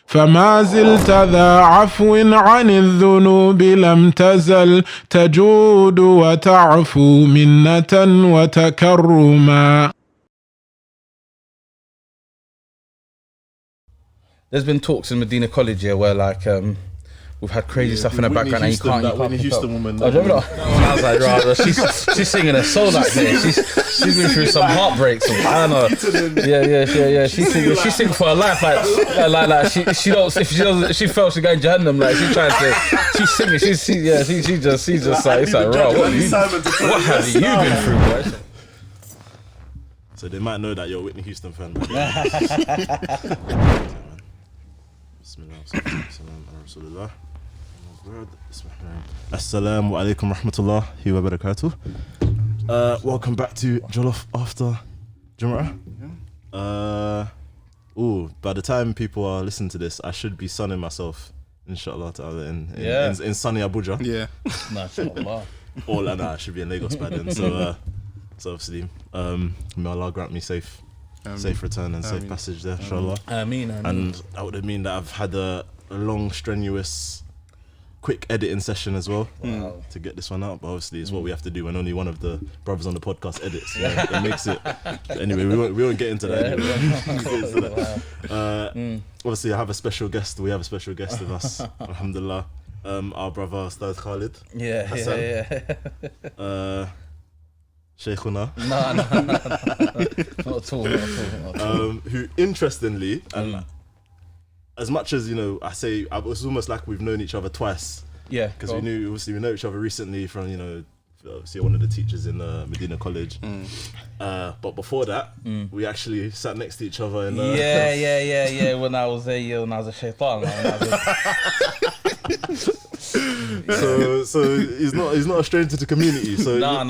فما زلت ذا عفو عن الذنوب لم تزل تجود وتعفو منة وتكرما. There's been talks in Medina College here where like we've had crazy stuff in the background and you can't Whitney Houston woman. I was like, right, she's singing a soul like this. She's been through some heartbreaks. I don't know. Yeah. She's singing for her life. Like she don't. If she doesn't, she felt she's going Jahannam. Like she's trying to. She's singing. She's just like, it's like, raw. What have you been through, boy? So they might know that you're a Whitney Houston fan. Bismillah. Assalamu alaikum rahmatullahi wa barakatuh. Welcome back to Jollof after Jummah. By the time people are listening to this, I should be sunning myself, inshallah ta'ala, in sunny Abuja. Yeah. MashaAllah. I should be in Lagos by then. So obviously, may Allah grant me safe return and safe passage there, inshallah. Ameen. And that would mean that I've had a long, strenuous, quick editing session as well to get this one out. But obviously, it's what we have to do when only one of the brothers on the podcast edits. It makes it. Anyway, we won't get into that. Obviously, I have a special guest. We have a special guest with us. Alhamdulillah. Our brother Ustadh Khalid Hassan. Shaykhuna. No. Not at all. Who, interestingly, as much as, I say, it's almost like we've known each other twice. Yeah. Because we know each other recently from, obviously one of the teachers in Medina College. But before that, we actually sat next to each other in Yeah. When I was a shaitan. So he's not a stranger to the community. So No.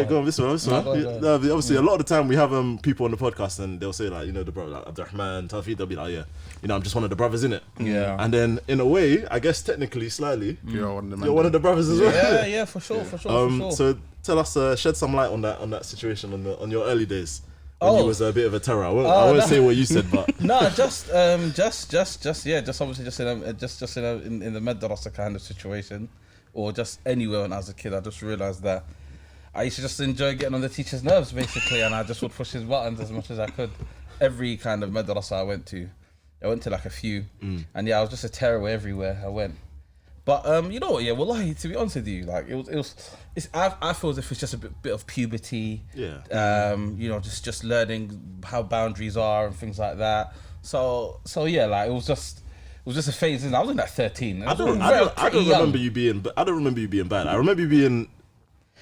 Go on this one. Obviously, a lot of the time we have people on the podcast and they'll say like, the brother like Abdurrahman, Tawfiq, they'll be like, I'm just one of the brothers in it. Yeah. And then in a way, I guess technically, slightly, You're one of the brothers as well. Yeah, for sure. So tell us, shed some light on that situation on your early days. When you was a bit of a terror. I won't say what you said, but no, just obviously in the Madrasah kind of situation, or just anywhere when I was a kid. I just realised that I used to just enjoy getting on the teacher's nerves, basically, and I just would push his buttons as much as I could. Every kind of Madrasah I went to like a few, and I was just a terror everywhere I went. But you know what? Yeah, wallahi, to be honest with you, like I feel as if it's just a bit of puberty. Yeah. Just learning how boundaries are and things like that. So yeah, like it was just a phase. I was in like 13. I don't remember you being bad. I remember you being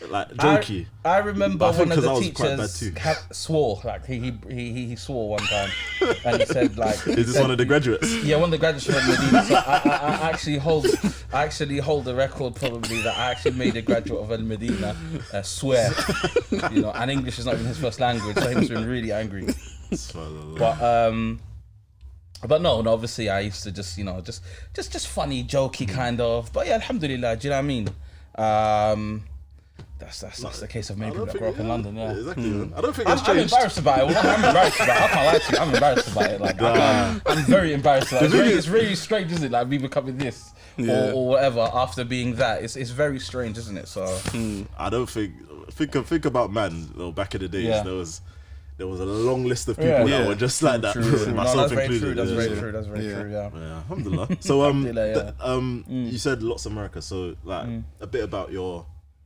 like jokey. I remember one of the teachers swore. Like he swore one time, and he said like, "Is this one of the graduates?" Yeah, one of the graduates from Medina. So I actually hold the record probably that I actually made a graduate of Al Medina swear. And English is not even his first language, so he must have been really angry. But no, obviously I used to just funny, jokey kind of. But yeah, alhamdulillah, do you know what I mean? That's the case of many people that grew up in London. Yeah, exactly. I don't think it's changed. I'm embarrassed about it. I'm embarrassed about it. I can't lie to you. I'm embarrassed about it. Like I'm very embarrassed. Like, it's really strange, isn't it? Like me becoming this or whatever after being that. It's very strange, isn't it? So I don't think about man. Back in the days, there was a long list of people that were just like that. Myself included. That's very true. Yeah. Alhamdulillah. So you said lots of America. So like a bit about your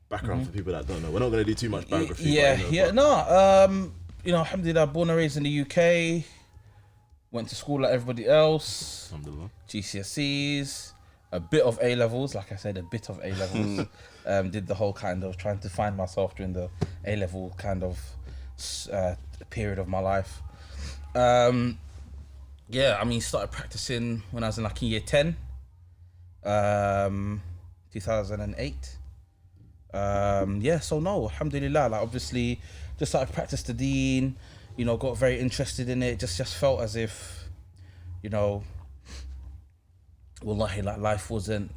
background for people that don't know. We're not going to do too much biography. Alhamdulillah, born and raised in the UK, went to school like everybody else. Alhamdulillah. GCSEs, a bit of A-levels, like I said, a bit of A-levels. Did the whole kind of trying to find myself during the A-level kind of period of my life. Started practicing when I was in like year 10, 2008. Alhamdulillah, like obviously just started practice the deen, got very interested in it, just felt as if, wallahi, like life wasn't,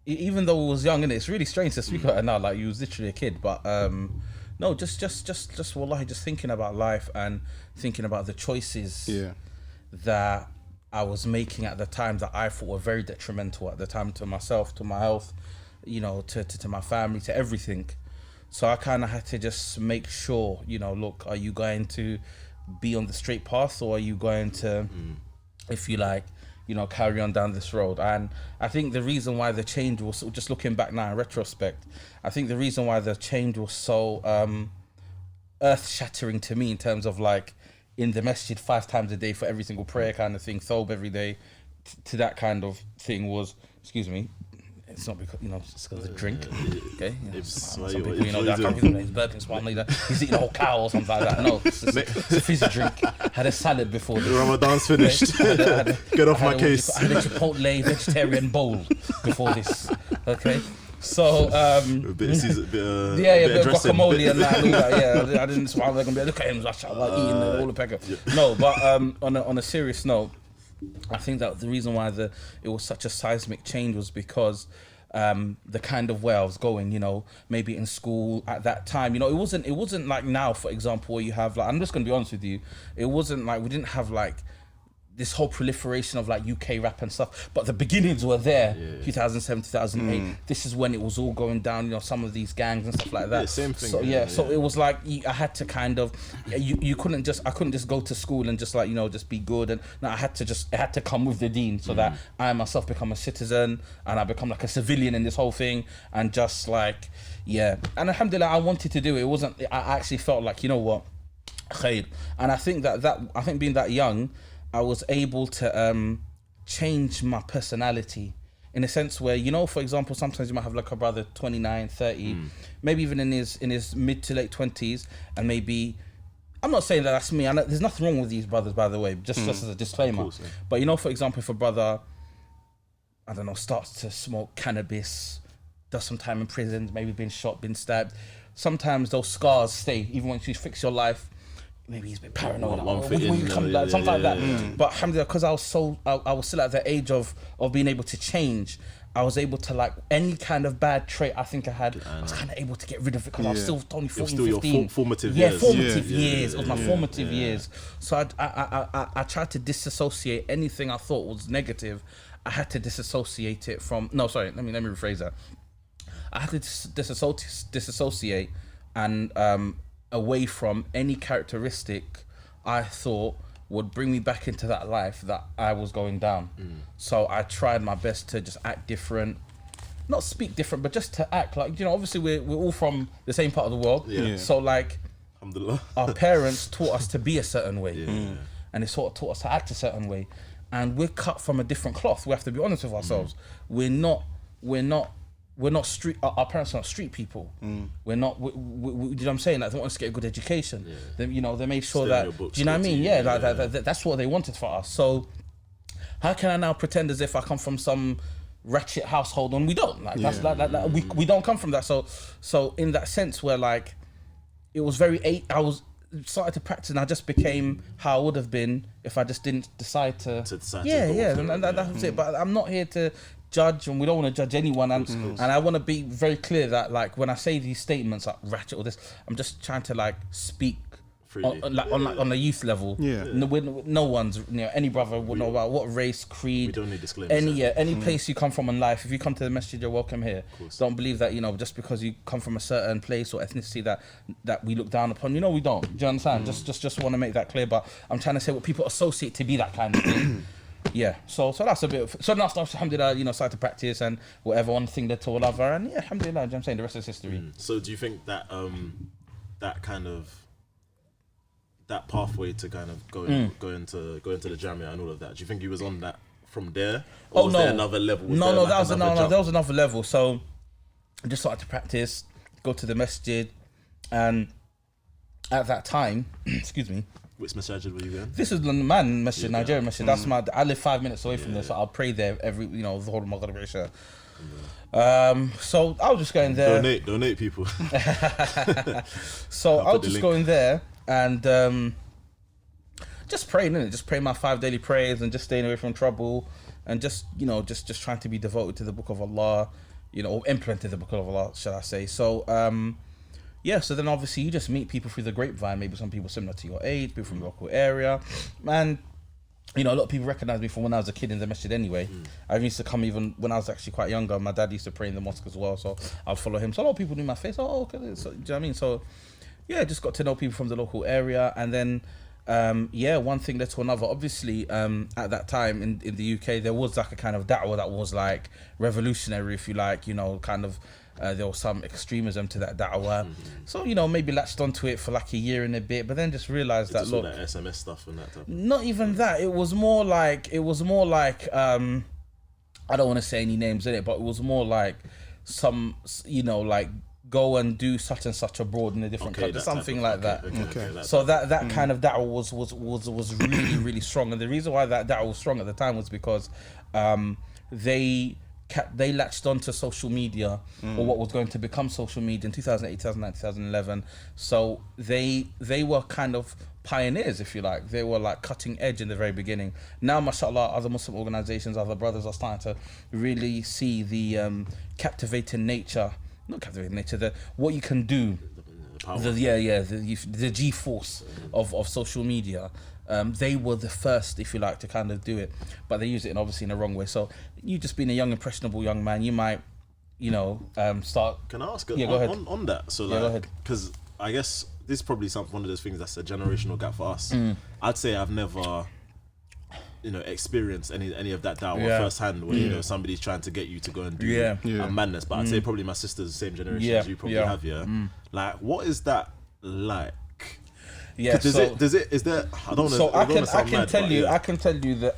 even though I was young, and it's really strange to speak about it now, like you was literally a kid, but just wallahi, just thinking about life and thinking about the choices that I was making at the time that I thought were very detrimental at the time to myself, to my health, you know, to my family, to everything. So I kind of had to just make sure, you know, look, are you going to be on the straight path, or are you going to, if you like, you know, carry on down this road? And I think the reason why the change was, just looking back now in retrospect, I think the reason why the change was so earth-shattering to me in terms of like in the masjid 5 times a day for every single prayer kind of thing, thobe every day, to that kind of thing was, excuse me, it's not because, you know, it's because of the drink, okay? You know, some people, you know, that can't be he's burping, swallowing, he's eating a whole cow or something like that. No, it's a fizzy drink. Had a salad before this. Ramadan's finished. Get off my case. I had a Chipotle vegetarian bowl before this, okay? So, a bit of guacamole and that, yeah. I didn't swallow. They're gonna be look at him, eating all the pecker. Yeah. No, but on a serious note, I think that the reason why it was such a seismic change was because the kind of way I was going, you know, maybe in school at that time, you know, it wasn't like now, for example, where you have like, I'm just gonna be honest with you, it wasn't like we didn't have like this whole proliferation of like UK rap and stuff, but the beginnings were there. 2007, 2008. This is when it was all going down, you know, some of these gangs and stuff like that. Same thing. So so it was like I had to kind of, I couldn't just go to school and just like, you know, just be good. And no, it had to come with the deen, so that I myself become a citizen and I become like a civilian in this whole thing, and just like, and alhamdulillah, I wanted to do it. It wasn't, I actually felt like, you know what, khair. And I think I think being that young, I was able to change my personality in a sense where, you know, for example, sometimes you might have like a brother 29, 30, maybe even in his mid to late 20s, and maybe, I'm not saying that that's me, and there's nothing wrong with these brothers, by the way, just as a disclaimer. Course, But you know, for example, if a brother, I don't know, starts to smoke cannabis, does some time in prison, maybe been shot, been stabbed, sometimes those scars stay, even once you fix your life. Maybe he's a bit paranoid, something like that. But alhamdulillah, because I was still at the age of being able to change, I was able to, like, any kind of bad trait I think I had, I was kind of able to get rid of it, because I was still only 14, 15. Your formative years. Formative years. It was my formative years. So I tried to disassociate anything I thought was negative. I had to disassociate it from, no, sorry, let me rephrase that. I had to disassociate and away from any characteristic I thought would bring me back into that life that I was going down. So I tried my best to just act different, not speak different, but just to act like, you know, obviously we're all from the same part of the world. So like, alhamdulillah, our parents taught us to be a certain way, and they sort of taught us to act a certain way, and we're cut from a different cloth. We have to be honest with ourselves. We're not street. Our parents are not street people. We're not. We, you know what I'm saying? Like, they want us to get a good education. They, you know, they made sure that. Do you know what I mean? That's what they wanted for us. So, how can I now pretend as if I come from some ratchet household when we don't? Like, that's like we don't come from that. So in that sense, where like, it was very. I was started to practice, and I just became how I would have been if I just didn't decide to. And that's it. But I'm not here to judge, and we don't want to judge anyone, and I want to be very clear that, like, when I say these statements like ratchet or this, I'm just trying to like speak on a youth level. No one's, you know, any brother would know about what race, creed, we don't need disclaimers. Any place you come from in life. If you come to the masjid, you're welcome here. Don't believe that, you know, just because you come from a certain place or ethnicity that we look down upon. You know, we don't. Do you understand? Just want to make that clear. But I'm trying to say what people associate to be that kind of thing. So that's a bit of, so now alhamdulillah, you know, started to practice and whatever, one thing led to another, and alhamdulillah, you know what I'm saying, the rest is history. So do you think that that kind of, that pathway to kind of go into the Jamia and all of that, do you think he was on that from there? Or was there another level? There was another level. So I just started to practice, go to the masjid, and at that time, excuse me, which masjid were you going? This is the masjid, Nigerian masjid. That's I live 5 minutes away from there, so I'll pray there every, you know, the whole Maghrib Isha. So I was just going there. Donate people. So I was just going there and just praying, innit? Just praying my 5 daily prayers and just staying away from trouble, and just, you know, just trying to be devoted to the Book of Allah, you know, or implemented the Book of Allah, shall I say. So so then obviously you just meet people through the grapevine, maybe some people similar to your age, people from your local area, and you know, a lot of people recognize me from when I was a kid in the masjid anyway. I used to come even when I was actually quite younger. My dad used to pray in the mosque as well, so I'll follow him. So a lot of people knew my face. Oh, okay. So, do you know what I mean? So, yeah, just got to know people from the local area. And then, one thing led to another. Obviously, at that time in the UK, there was like a kind of da'wah that was like revolutionary, if you like, you know, kind of, there was some extremism to that da'wah. So, you know, maybe latched onto it for like a year and a bit, but then just realized that, look, that SMS stuff and that type of... not even that. It was more like, I don't want to say any names in it, but it was more like some, you know, like go and do such and such abroad in a different country, something like that. So that kind of da'wah was really, really strong. And the reason why that da'wah was strong at the time was because they latched onto social media, or what was going to become social media in 2008, 2009, 2011. So they were kind of pioneers, if you like. They were like cutting edge in the very beginning. Now, mashallah, other Muslim organizations, other brothers are starting to really see the captivating nature, not captivating nature, what you can do, the G-force of social media. They were the first, if you like, to kind of do it, but they use it obviously in the wrong way. So you just being a young, impressionable young man, you might, you know, start. Can I ask go ahead. On that? So go like, ahead. because I guess this is probably one of those things that's a generational gap for us. I'd say I've never, you know, experienced any of that da'wah firsthand, where you know somebody's trying to get you to go and do a madness. But I'd say probably my sister's the same generation as you probably have. Like, what is that like? Yeah, is there? I don't know. So I can tell you that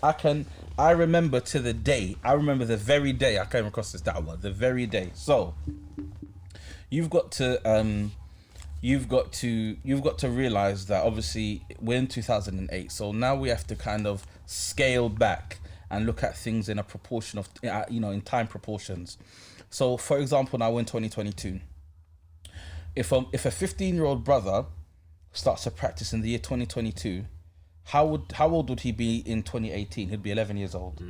I remember the very day I came across this da'wah, the very day. So you've got to realize that obviously we're in 2008. So now we have to kind of scale back and look at things in a proportion of, you know, in time proportions. So for example, now we're in 2022. If a 15-year-old brother starts to practice in the year 2022, how old would he be in 2018? He'd be 11 years old.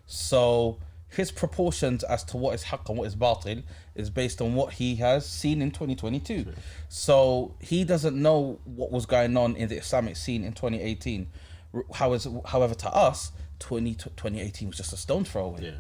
So his proportions as to what is haqq and what is batil is based on what he has seen in 2022. So he doesn't know what was going on in the Islamic scene in 2018. However, to us, 2018 was just a stone throw away.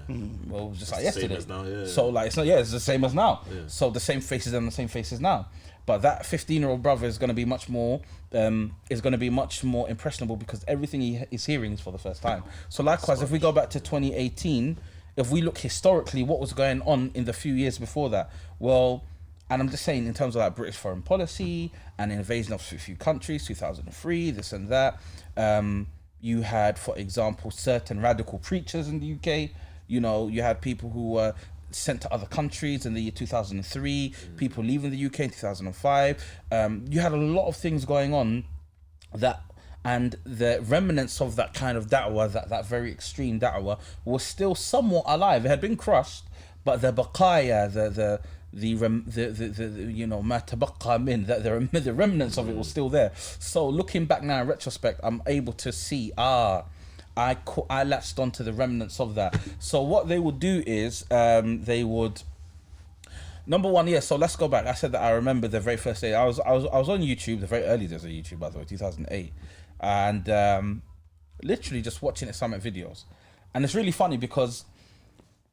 Well, it was just like yesterday. So like it's the same as now. So the same faces and the same faces now. But that 15-year-old brother is going to be much more impressionable because everything he is hearing is for the first time. So likewise, if we go back to 2018, if we look historically, what was going on in the few years before that? Well, and I'm just saying in terms of like British foreign policy and invasion of a few countries, 2003, this and that. You had, for example, certain radical preachers in the UK. You know, you had people who were sent to other countries in the year 2003, people leaving the UK in 2005. You had a lot of things going on and the remnants of that kind of da'wah, that very extreme da'wah, was still somewhat alive. It had been crushed, but the baqaya, the you know, ma tabaqqa min, the remnants of it was still there. So looking back now in retrospect, I'm able to see, I latched onto the remnants of that. So what they would do is they would, number one, so let's go back. I said that I remember the very first day I was on YouTube, the very early days of YouTube, by the way, 2008, and literally just watching Islamic videos. And it's really funny because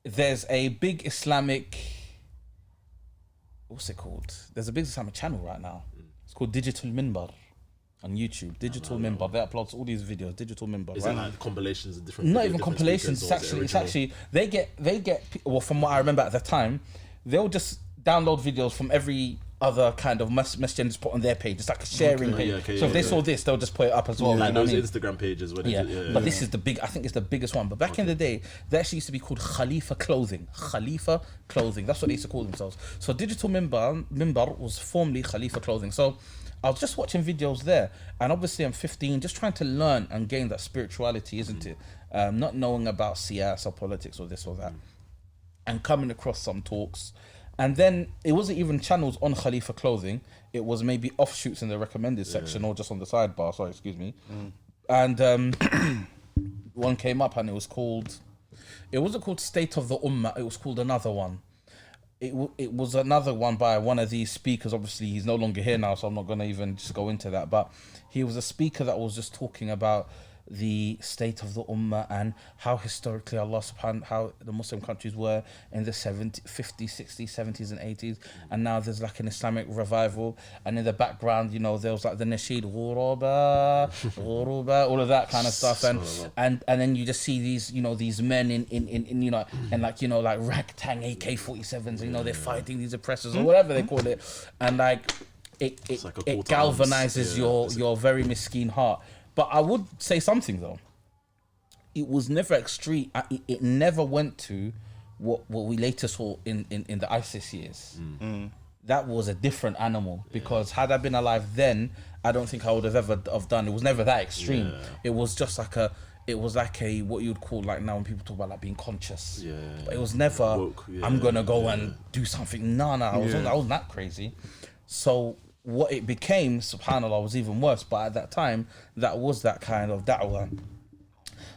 there's a big Islamic, what's it called? There's a big Islamic channel right now. It's called Digital Minbar on YouTube. Digital Minbar. They upload all these videos. Digital Minbar. Is it like compilations of different? Not even compilations. It's actually they get. Well, from what I remember at the time, they'll just download videos from every other kind of masjid and just put on their page. It's like a sharing page. So if they saw this, they'll just put it up as well. Like those Instagram pages. Where but this is the big. I think it's the biggest one. But back in the day, they actually used to be called Khalifa Clothing. Khalifa Clothing. That's what they used to call themselves. So Digital Minbar was formerly Khalifa Clothing. So I was just watching videos there, and obviously I'm 15, just trying to learn and gain that spirituality, isn't it? Not knowing about siyasa or politics or this or that, and coming across some talks. And then it wasn't even channels on Khalifa Clothing. It was maybe offshoots in the recommended section or just on the sidebar. Sorry, excuse me. And one came up and it wasn't called State of the Ummah. It was called another one. It was another one by one of these speakers. Obviously, he's no longer here now, so I'm not going to even just go into that. But he was a speaker that was just talking about the state of the ummah and how historically how the Muslim countries were in the 50s, 60s, 70s and 80s, and now there's like an Islamic revival, and in the background, you know, there was like the nasheed, Ghuruba, all of that kind of stuff, and then you just see these, you know, these men in you know, and like, you know, like ragtang AK-47s, you know, they're fighting these oppressors or whatever they call it, and like it galvanizes your very miskin heart. But I would say something though. It was never extreme. It never went to what we later saw in the ISIS years. That was a different animal, because had I been alive then, I don't think I would have ever have done. It was never that extreme. It was just like a what you would call, like now when people talk about like being conscious. But it was never woke, I'm gonna go and do something. No, I wasn't that crazy. So what it became, subhanAllah, was even worse. But at that time, that was that kind of da'wah.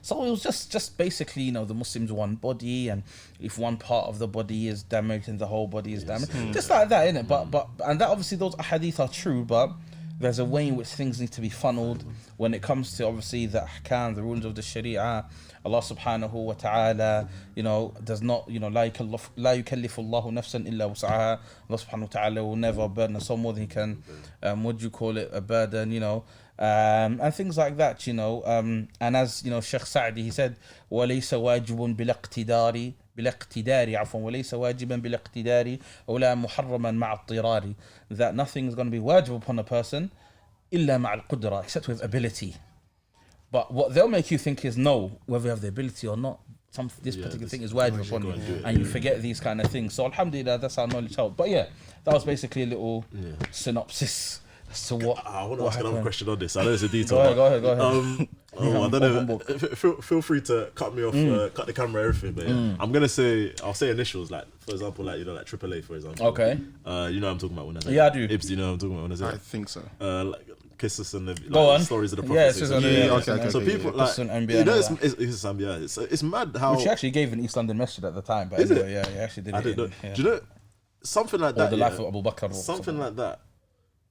So it was just basically, you know, the Muslims one body, and if one part of the body is damaged, then the whole body is damaged. Just like that, innit? But and that obviously those hadith are true, but there's a way in which things need to be funneled when it comes to obviously the ahkam, the rules of the sharia. Allah subhanahu wa ta'ala, you know, does not, you know, la yukallifu Allahu nafsan illa wus'aha. Allah subhanahu wa ta'ala will never burden a soul more than he can, a burden, you know, and things like that, you know. And as, you know, Sheikh Sa'di, he said, وَلَيْسَ وَاجِبٌ بِالْاقْتِدَارِ وليس واجبا بالاقتدار ولا محرما مع اضطرار, that nothing is going to be wajib upon a person إلا مع القدرة, except with ability. But what they'll make you think is, no, whether you have the ability or not, this particular thing is wajib upon you, and you forget these kind of things. So alhamdulillah, that's our knowledge help. But yeah, that was basically a little synopsis as to what I want to ask another question on this. I know it's a detail. Go ahead. I don't know. Feel free to cut me off, cut the camera, everything. But I'm gonna say, I'll say initials, like for example, like, you know, like AAA, for example. Okay. You know what I'm talking about when I say. Yeah, I do. Ibs, you know what I'm talking about when I say. I think so. Like kisses and the stories of the prophet. Okay. So people like, you know, it's mad how. Which actually gave an East London masjid at the time, but anyway, yeah, he actually did. I didn't know. Do you know something like that? The life of Abu Bakr. Something like that.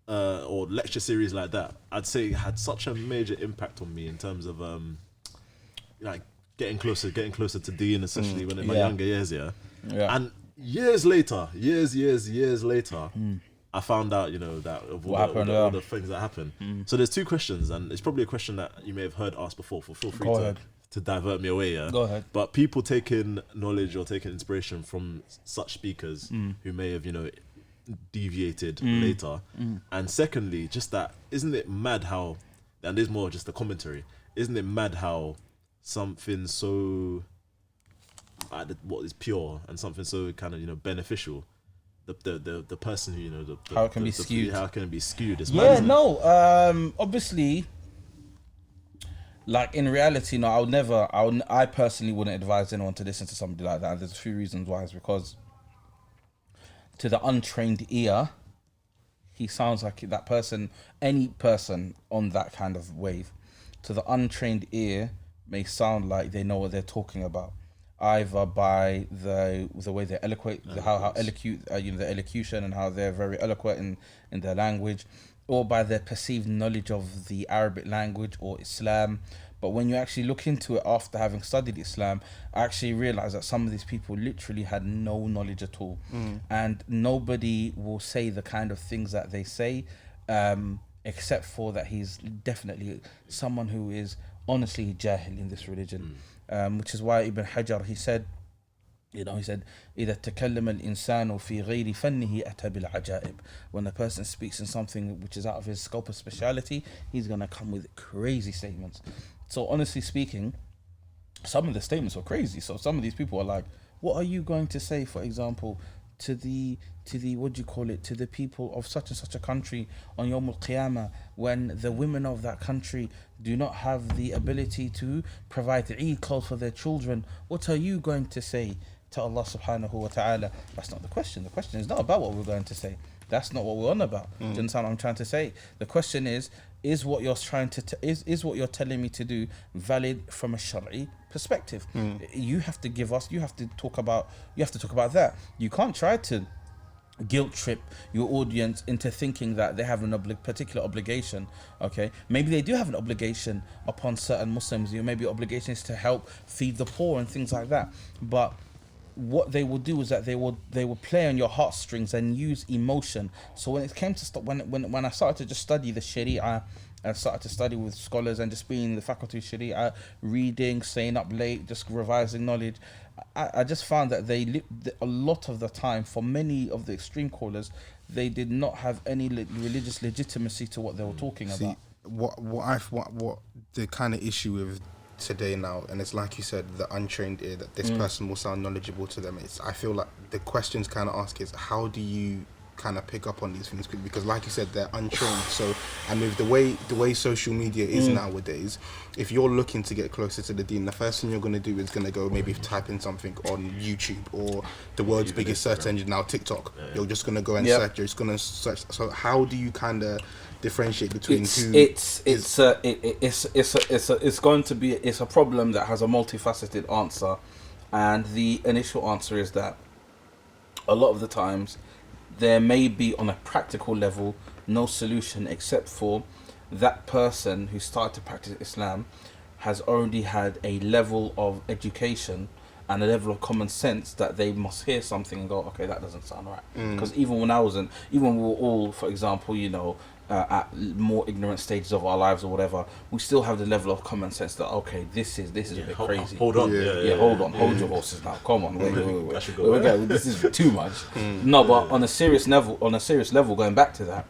Or lecture series like that, I'd say had such a major impact on me in terms of like getting closer to Dean, especially when in my younger years, And years later, I found out, you know, that of all the things that happened. So there's two questions, and it's probably a question that you may have heard asked before. Feel free to divert me away. Go ahead. But people taking knowledge or taking inspiration from such speakers who may have, you know, deviated later, and secondly, just that, isn't it mad how, and there's more just a commentary, isn't it mad how something so what is pure and something so kind of, you know, beneficial, the person who, you know, how it can be skewed. How can it be skewed? It's mad, obviously, like in reality, no, I personally wouldn't advise anyone to listen to somebody like that. And there's a few reasons why. It's because to the untrained ear, he sounds like that person, any person on that kind of wave, to the untrained ear may sound like they know what they're talking about, either by the way they're eloquent, how eloquent, you know, the elocution and how they're very eloquent in their language, or by their perceived knowledge of the Arabic language or Islam. But when you actually look into it after having studied Islam, I actually realized that some of these people literally had no knowledge at all. And nobody will say the kind of things that they say, except for that he's definitely someone who is honestly jahil in this religion. Which is why Ibn Hajar, he said, إذا تكلم الإنسان في غير فنه أتى بالعجائب. When a person speaks in something which is out of his scope of speciality, he's going to come with crazy statements. So honestly speaking, some of the statements were crazy. So some of these people are like, what are you going to say, for example, to the what do you call it, to the people of such and such a country on Yawm al-Qiyamah, when the women of that country do not have the ability to provide Eid clothes for their children? What are you going to say to Allah subhanahu wa ta'ala? That's not the question. The question is not about what we're going to say. That's not what we're on about. Do you understand what I'm trying to say? The question is what you're trying to is what you're telling me to do valid from a Shari'i perspective? You have to talk about that. You can't try to guilt trip your audience into thinking that they have a particular obligation. Okay, maybe they do have an obligation upon certain Muslims. Maybe obligations to help feed the poor and things like that. But what they will do is that they will play on your heartstrings and use emotion. So when it came to when I started to just study the Sharia, I started to study with scholars and just being in the faculty of Sharia, reading, staying up late, just revising knowledge. I just found that a lot of the time, for many of the extreme callers, they did not have any religious legitimacy to what they were talking about. What the kind of issue with today now, and it's like you said, the untrained ear, that this person will sound knowledgeable to them. I feel like the questions kind of ask is, how do you kind of pick up on these things? Because like you said, they're untrained. So, and with the way social media is nowadays, if you're looking to get closer to the deen, the first thing you're going to do is going to go maybe type in something on YouTube or the world's biggest search engine now, TikTok. You're just going to go and search. You're just going to search. So how do you kind of differentiate between it's a problem that has a multifaceted answer, and the initial answer is that a lot of the times there may be, on a practical level, no solution except for that person who started to practice Islam has already had a level of education and a level of common sense that they must hear something and go, okay, that doesn't sound right. Because even when we were all, for example, at more ignorant stages of our lives or whatever, we still have the level of common sense that, okay, this is a bit crazy. Hold on. Hold your horses now. Come on, wait. This is too much. No, but on a serious level, going back to that,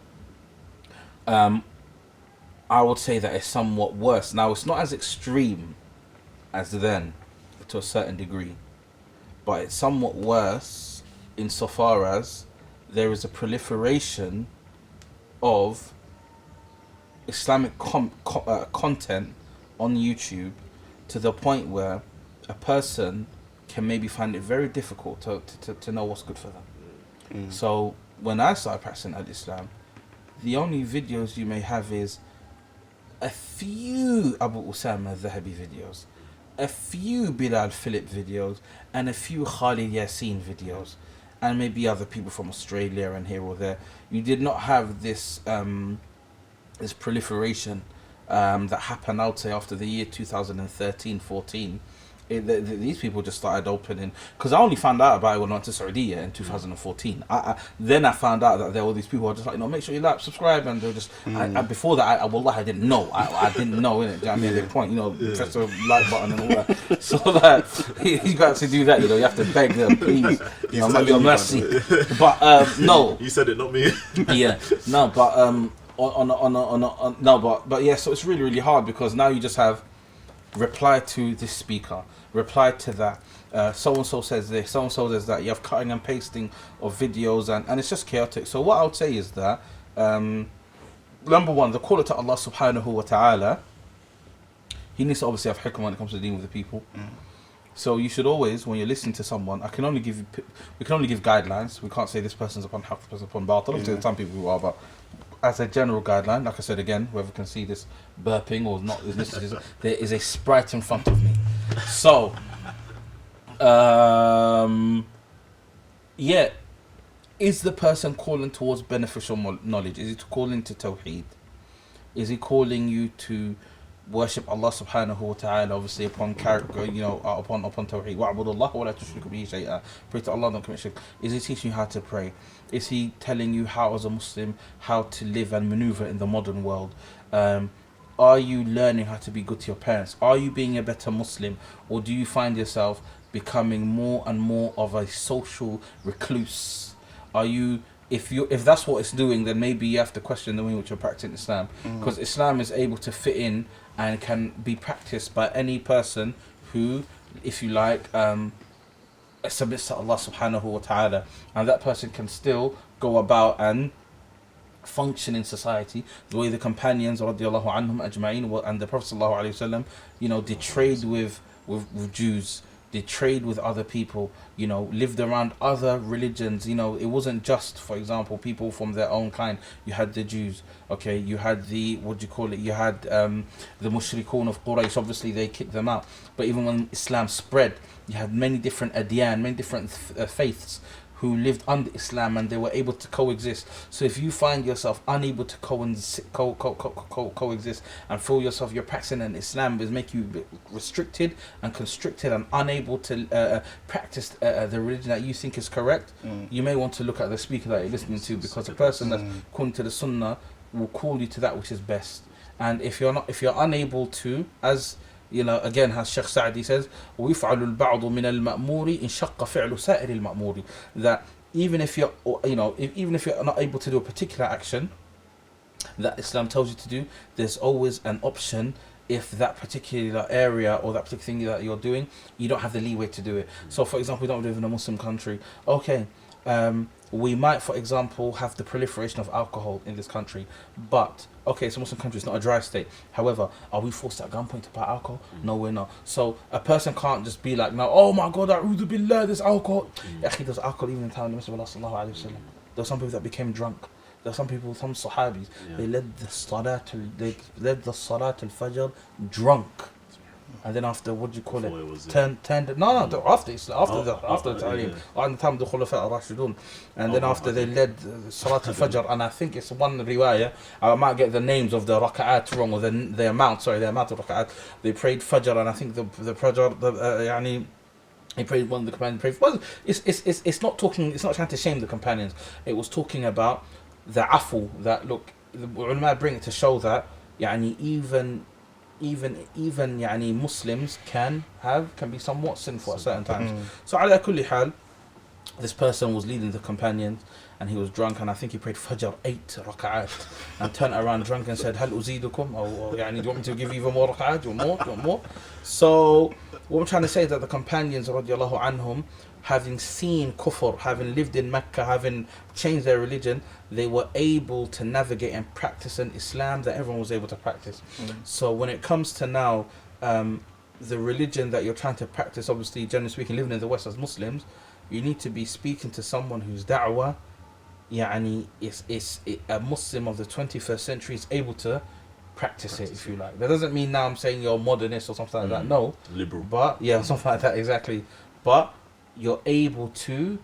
I would say that it's somewhat worse. Now, it's not as extreme as then, to a certain degree, but it's somewhat worse insofar as there is a proliferation of Islamic content on YouTube, to the point where a person can maybe find it very difficult to know what's good for them. So when I started practicing Islam, the only videos you may have is a few Abu Usama Zahabi videos, a few Bilal Philip videos, and a few Khalid Yasin videos, and maybe other people from Australia and here or there. You did not have this this proliferation that happened, I would say, after the year 2013-14. These people just started opening, because I only found out about it when I went to Saudi in 2014. Then I found out that there were these people who were just like, make sure you like, subscribe, and they're just. Before that, I didn't know. I didn't know, innit? Do you know what I mean? At the point, press the like button and all that. So that you got to do that. You have to beg them, please. Your mercy. But no. You said it, not me. Yeah. No, but but yeah. So it's really, really hard, because now you just have reply to this speaker, reply to that, so and so says this, so and so says that. You have cutting and pasting of videos, and it's just chaotic. So what I would say is that number one, the caller to Allah subhanahu wa ta'ala, he needs to obviously have hikmah when it comes to dealing with the people. So you should always, when you're listening to someone, we can only give guidelines. We can't say this person's upon haqq, this person's upon batil. Obviously, some people who are, but as a general guideline, like I said again, whoever can see this burping or not, there is a Sprite in front of me. So, is the person calling towards beneficial knowledge? Is he calling to Tawheed? Is he calling you to worship Allah subhanahu wa ta'ala, obviously upon character, upon Tawheed? Wa'budullah wa la tushriku bihi shay'a. Pray to Allah, don't commit shirk. Is he teaching you how to pray? Is he telling you how, as a Muslim, how to live and maneuver in the modern world? Are you learning how to be good to your parents? Are you being a better Muslim? Or do you find yourself becoming more and more of a social recluse? If that's what it's doing, then maybe you have to question the way in which you're practicing Islam. Because Islam is able to fit in and can be practiced by any person who, if you like, submits to Allah subhanahu wa ta'ala. And that person can still go about and function in society the way the companions radiallahu anhum ajma'in and the Prophet sallallahu alayhi wasallam, did trade with Jews, they trade with other people, lived around other religions. It wasn't just, for example, people from their own kind. You had the Jews, okay, you had you had the mushrikun of Quraysh. Obviously they kicked them out, but even when Islam spread, you had many different adyan, many different faiths who lived under Islam and they were able to coexist. So if you find yourself unable to coexist and feel yourself you're practicing an Islam is make you restricted and constricted and unable to practice the religion that you think is correct, you may want to look at the speaker that you're listening to, because the person that's calling to the Sunnah will call you to that which is best. And if you're unable to, as you know, again, as Sheikh Sa'di says, وَيُفْعَلُ الْبَعْضُ مِنَ الْمَأْمُورِ إِنْ شَقَّ فِعْلُ سَائِرِ الْمَأْمُورِ. That even if you're not able to do a particular action that Islam tells you to do, there's always an option if that particular area or that particular thing that you're doing, you don't have the leeway to do it. So, for example, we don't live in a Muslim country. Okay, we might, for example, have the proliferation of alcohol in this country, but okay, it's a Muslim country, it's not a dry state. However, are we forced at gunpoint to buy alcohol? No, we're not. So a person can't just be like, now, oh my God, a'udhu billah, there's alcohol. Actually, there's alcohol even in the time of the Messenger sallallahu alaihi wasallam. There were some people that became drunk. There are some people, some Sahabis, they led the Salat al-Fajr drunk. And then after, what do you call it? Turned after the Ta'lim, on the time of the Khulafa al-Rashidun. And then after they led Salat al-Fajr, and I think it's one riwayah, I might get the names of the raka'at wrong, or the amount of raka'at. They prayed Fajr, and I think the Fajr, he prayed, one of the companions prayed. Well, it's not trying to shame the companions. It was talking about the afu, that look, the ulama bring it to show that even Muslims can be somewhat sinful at certain times. So ala kulli hal, this person was leading the companions and he was drunk, and I think he prayed Fajr 8 raka'at and turned around drunk and said, Hal uzidukum, or do you want me to give you even more raka'at? Do you want more? So what I'm trying to say is that the companions radiallahu anhum, having seen kufr, having lived in Mecca, having changed their religion, they were able to navigate and practice an Islam that everyone was able to practice. So when it comes to now, the religion that you're trying to practice, obviously, generally speaking, living in the West as Muslims, you need to be speaking to someone whose da'wah, is a Muslim of the 21st century is able to practice it, if you like. That doesn't mean now I'm saying you're modernist or something like that. No. Liberal. But, something like that, exactly. But you're able to,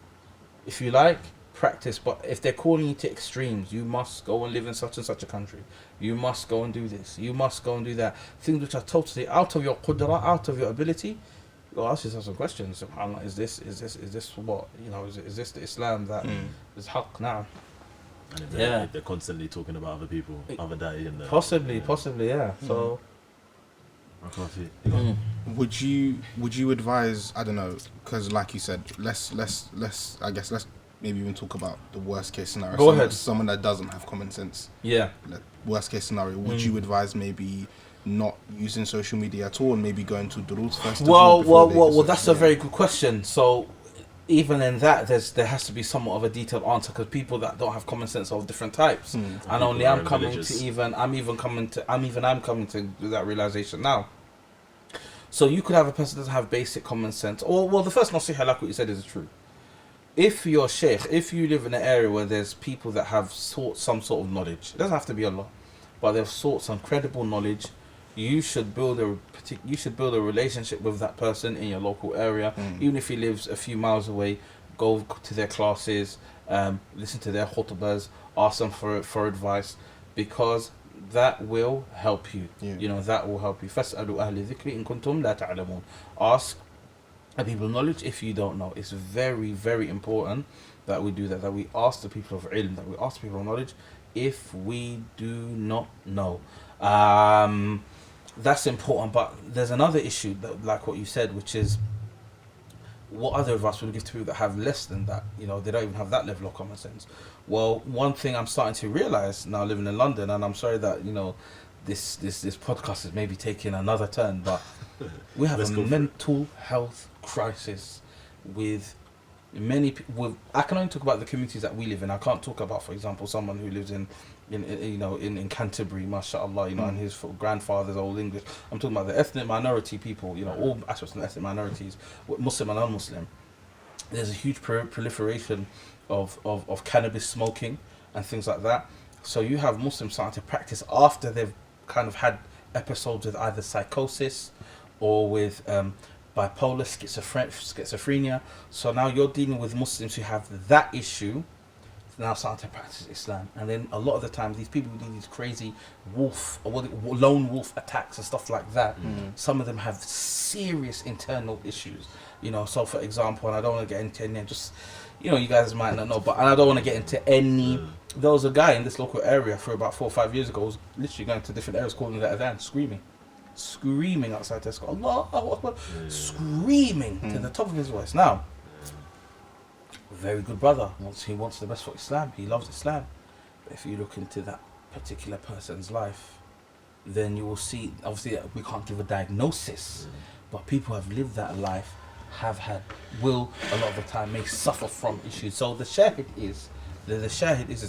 if you like, practice. But if they're calling you to extremes, you must go and live in such and such a country, you must go and do this, you must go and do that, things which are totally out of your qudra, out of your ability. You'll ask yourself some questions. Is this what, is this the Islam that is haqq now? And if they're constantly talking about other people, other da'i, and possibly, So I can't see. Would you advise, I don't know, because like you said, let's maybe even talk about the worst case scenario. Go ahead. Someone that doesn't have common sense. Yeah. Worst case scenario. Would you advise maybe not using social media at all and maybe going to Duruz first? Well, that's a very good question. So even in that, there has to be somewhat of a detailed answer, because people that don't have common sense are of different types, and only I'm coming to that realization now. So you could have a person that doesn't have basic common sense, or the first nasiha, like what you said, is true. If you're sheikh, if you live in an area where there's people that have sought some sort of knowledge, it doesn't have to be Allah, but they've sought some credible knowledge, you should build a relationship with that person in your local area, even if he lives a few miles away. Go to their classes, listen to their khutbahs, ask them for advice, because that will help you. That will help you. فَاسْأَلُوا أَهْلِ الذِّكْرِ إِن كُنْتُمْ لَا تَعْلَمُونَ. Ask people knowledge if you don't know. It's very, very important that we do that we ask the people of ilm, that we ask people of knowledge if we do not know. That's important. But there's another issue, that, like what you said, which is, what other advice would we give to people that have less than that? They don't even have that level of common sense. Well, one thing I'm starting to realize now, living in London, and I'm sorry that this podcast is maybe taking another turn, but we have a mental health crisis with many people. I can only talk about the communities that we live in. I can't talk about, for example, someone who lives in Canterbury, mashallah, and his grandfather's old English. I'm talking about the ethnic minority people, all aspects of ethnic minorities, Muslim and non-Muslim. There's a huge proliferation of cannabis smoking and things like that. So you have Muslims starting to practice after they've kind of had episodes with either psychosis or with bipolar, schizophrenia. So now you're dealing with Muslims who have that issue, now starting to practice Islam. And then a lot of the time, these people who do these crazy lone wolf attacks and stuff like that, some of them have serious internal issues. You know, so for example, and I don't want to get into any, just, you know, you guys might not know, but and I don't want to get into any. There was a guy in this local area for about 4 or 5 years ago, was literally going to different areas, calling the adhan, screaming outside Tesco, Allahu Akbar, screaming to the top of his voice. Now, very good brother, he wants the best for Islam, he loves Islam. But if you look into that particular person's life, then you will see, obviously we can't give a diagnosis, but people have lived that life, will a lot of the time may suffer from issues. So the shahid is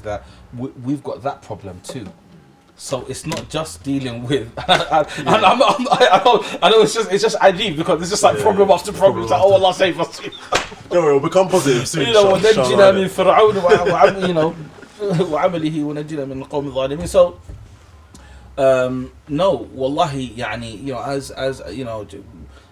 that we've got that problem too. So it's not just dealing with. I know it's just ajib, because it's just like problem after problem. It's like, oh, Allah save us. Don't worry, we'll become positive soon. You know, ونجنا من فرعون وعمله ونجنا من القوم الظالمين. So no, wallahi, يعني, you know, as you know,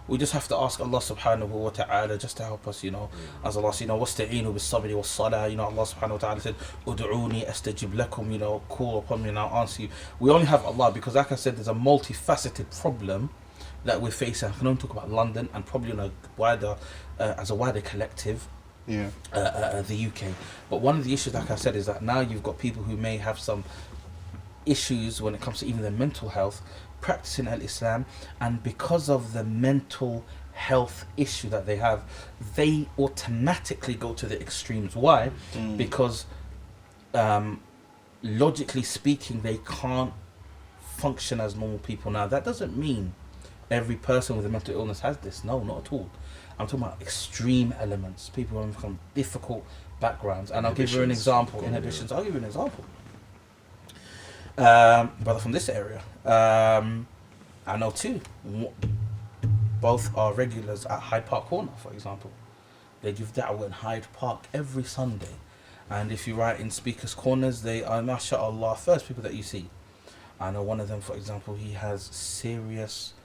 we just have to ask Allah subhanahu wa ta'ala just to help us, you know, as Allah says, you know, وَاسْتَعِينُوا بِالصَّبْرِ وَالصَّلَاةِ, you know, Allah subhanahu wa ta'ala said, أُدْعُونِي أَسْتَجِبْ لَكُمْ, you know, call upon me and I'll answer you. We only have Allah because, like I said, there's a multifaceted problem that we're facing. I can only talk about London and probably on a wider, as a wider collective, the UK. But one of the issues, like I said, is that now you've got people who may have some issues when it comes to even their mental health, practicing al-Islam, and because of the mental health issue that they have, they automatically go to the extremes. Why? Because logically speaking, they can't function as normal people. Now, that doesn't mean every person with a mental illness has this. No, not at all. I'm talking about extreme elements, people who have from difficult backgrounds. And I'll give you an example. Inhibitions. I'll give you an example. Brother from this area, I know two. Both are regulars at Hyde Park Corner, for example. They give da'wah in Hyde Park every Sunday, and if you write in speakers' corners, they are, mashallah, first people that you see. I know one of them, for example, he has serious,